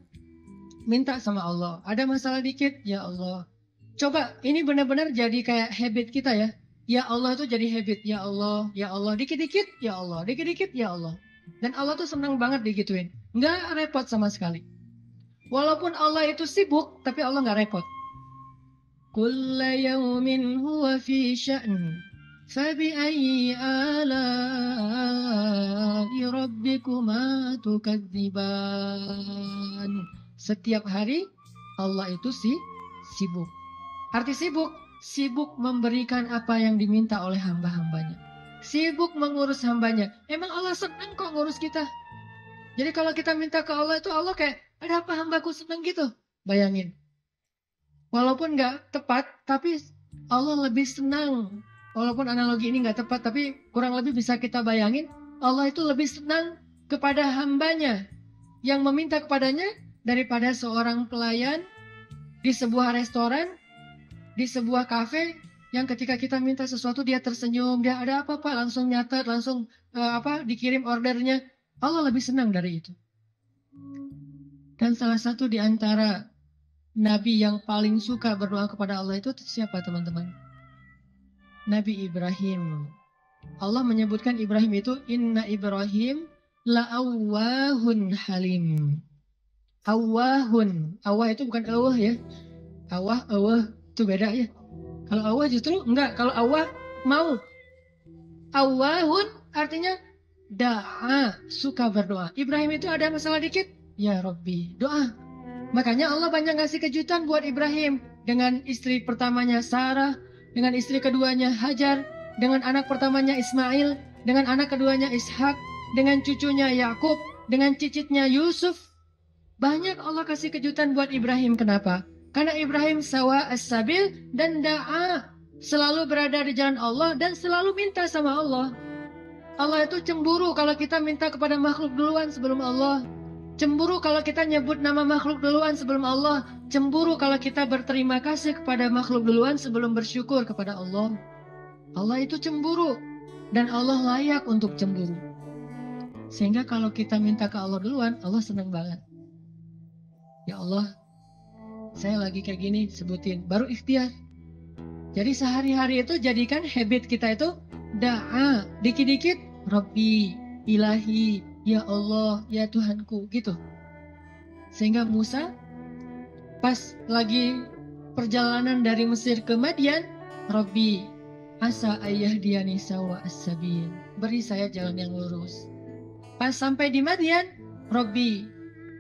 minta sama Allah. Ada masalah dikit, ya Allah. Coba, ini benar-benar jadi kayak habit kita ya. Ya Allah itu jadi habit. Ya Allah, ya Allah. Dikit-dikit, ya Allah. Dikit-dikit, ya Allah. Dan Allah tuh senang banget digituin. Nggak repot sama sekali. Walaupun Allah itu sibuk, tapi Allah nggak repot. Kulla yawmin huwa fi sya'n. فَبِأَيِّ آلَاءِ رَبِّكُمَا تُكَذِّبَانِ. Setiap hari Allah itu sibuk. Arti sibuk memberikan apa yang diminta oleh hamba-hambanya. Sibuk mengurus hambanya. Emang Allah senang kok ngurus kita. Jadi kalau kita minta ke Allah itu Allah kayak, ada apa hambaku senang gitu. Bayangin. Walaupun nggak tepat, tapi Allah lebih senang. Walaupun analogi ini nggak tepat, tapi kurang lebih bisa kita bayangin, Allah itu lebih senang kepada hambanya yang meminta kepadanya daripada seorang pelayan di sebuah restoran, di sebuah kafe, yang ketika kita minta sesuatu dia tersenyum, dia ada apa Pak, langsung nyatet, langsung dikirim ordernya. Allah lebih senang dari itu. Dan salah satu di antara Nabi yang paling suka berdoa kepada Allah itu siapa teman-teman? Nabi Ibrahim. Allah menyebutkan Ibrahim itu inna Ibrahim la'awwahun halim. Awwahun. Awwah itu bukan awah ya. Awah itu beda ya. Kalau awah justru enggak. Kalau awah mau. Awwahun artinya da'a, suka berdoa. Ibrahim itu ada masalah dikit, ya Rabbi, doa. Makanya Allah banyak ngasih kejutan buat Ibrahim. Dengan istri pertamanya Sarah, dengan istri keduanya Hajar, dengan anak pertamanya Ismail, dengan anak keduanya Ishak, dengan cucunya Yakub, dengan cicitnya Yusuf. Banyak Allah kasih kejutan buat Ibrahim. Kenapa? Karena Ibrahim sawa as-sabil dan da'a. Selalu berada di jalan Allah dan selalu minta sama Allah. Allah itu cemburu kalau kita minta kepada makhluk duluan sebelum Allah. Cemburu kalau kita nyebut nama makhluk duluan sebelum Allah. Cemburu kalau kita berterima kasih kepada makhluk duluan sebelum bersyukur kepada Allah. Allah itu cemburu. Dan Allah layak untuk cemburu. Sehingga kalau kita minta ke Allah duluan, Allah senang banget. Ya Allah, saya lagi kayak gini, sebutin. Baru ikhtiar. Jadi sehari-hari itu jadikan habit kita itu da'a. Dikit-dikit, Rabbi, Ilahi, ya Allah, ya Tuhanku, gitu. Sehingga Musa pas lagi perjalanan dari Mesir ke Madian, Rabbi, asa ayah diani sawa as-sabil. Beri saya jalan yang lurus. Pas sampai di Madian, Rabbi,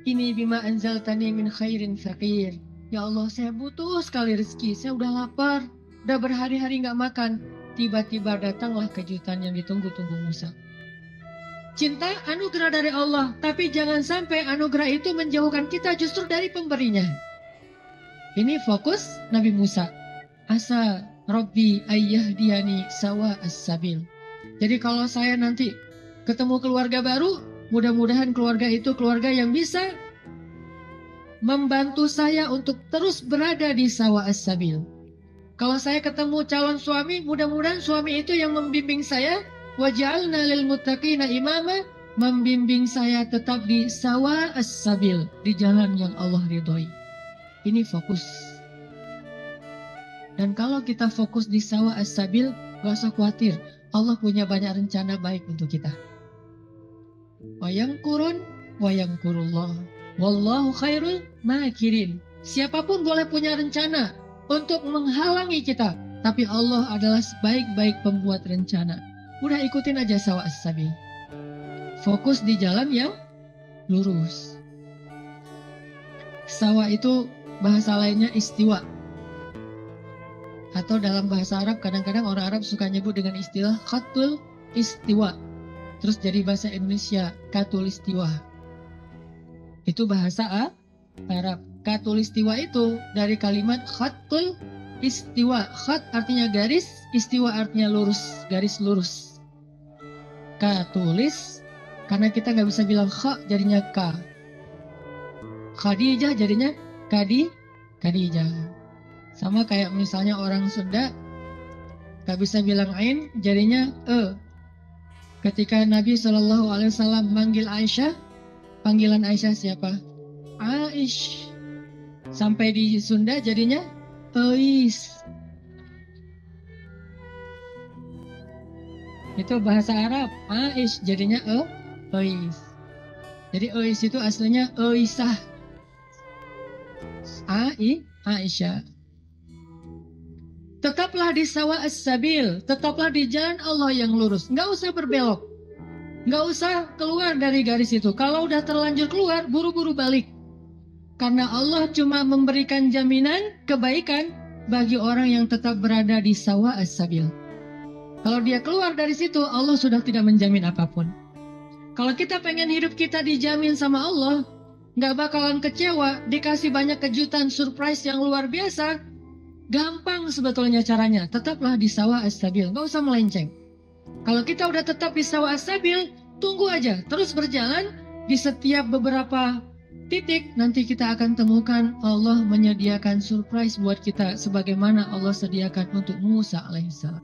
ini bima anzaltani min khairin faqir. Ya Allah, saya butuh sekali rezeki, saya udah lapar, udah berhari-hari nggak makan. Tiba-tiba datanglah kejutan yang ditunggu-tunggu Musa. Cinta anugerah dari Allah, tapi jangan sampai anugerah itu menjauhkan kita justru dari pemberinya. Ini fokus Nabi Musa. Asa Rabbi ayyahdiyani sawa as-sabil. Jadi kalau saya nanti ketemu keluarga baru, mudah-mudahan keluarga itu keluarga yang bisa membantu saya untuk terus berada di sawa as-sabil. Kalau saya ketemu calon suami, mudah-mudahan suami itu yang membimbing saya. Waj'alna lil muttaqina imama, membimbing saya tetap di sawa as-sabil, di jalan yang Allah ridhoi. Ini fokus. Dan kalau kita fokus di sawa as-sabil, gak usah khawatir. Allah punya banyak rencana baik untuk kita. Wayangkurun, wayangkurullah. Wallahu khairul makirin. Siapapun boleh punya rencana untuk menghalangi kita, tapi Allah adalah sebaik-baik pembuat rencana. Udah ikutin aja sawa as-sabil. Fokus di jalan yang lurus. Sawa itu bahasa lainnya istiwa. Atau dalam bahasa Arab kadang-kadang orang Arab suka nyebut dengan istilah khatul istiwa. Terus jadi bahasa Indonesia katulistiwa. Itu bahasa Arab. Katulistiwa itu dari kalimat khatul istiwa. Khat artinya garis, istiwa artinya lurus, garis lurus. Katulis, karena kita nggak bisa bilang kha jadinya ka. Khadijah jadinya Khadijah. Sama kayak misalnya orang Sunda nggak bisa bilang ain jadinya e. Ketika Nabi SAW manggil Aisyah, panggilan Aisyah siapa? Aish. Sampai di Sunda jadinya Eis. Itu bahasa Arab. Aish jadinya Eis. Jadi Eis itu aslinya Eisah. Aisyah. Tetaplah di sawa as-sabil, tetaplah di jalan Allah yang lurus. Nggak usah berbelok, nggak usah keluar dari garis itu. Kalau udah terlanjur keluar, buru-buru balik. Karena Allah cuma memberikan jaminan kebaikan bagi orang yang tetap berada di sawa as-sabil. Kalau dia keluar dari situ, Allah sudah tidak menjamin apapun. Kalau kita pengen hidup kita dijamin sama Allah, nggak bakalan kecewa, dikasih banyak kejutan, surprise yang luar biasa. Gampang sebetulnya caranya, tetaplah di sawa as-sabil, nggak usah melenceng. Kalau kita udah tetap di sawa as-sabil, tunggu aja, terus berjalan di setiap beberapa titik, nanti kita akan temukan Allah menyediakan surprise buat kita sebagaimana Allah sediakan untuk Musa alaihissalam.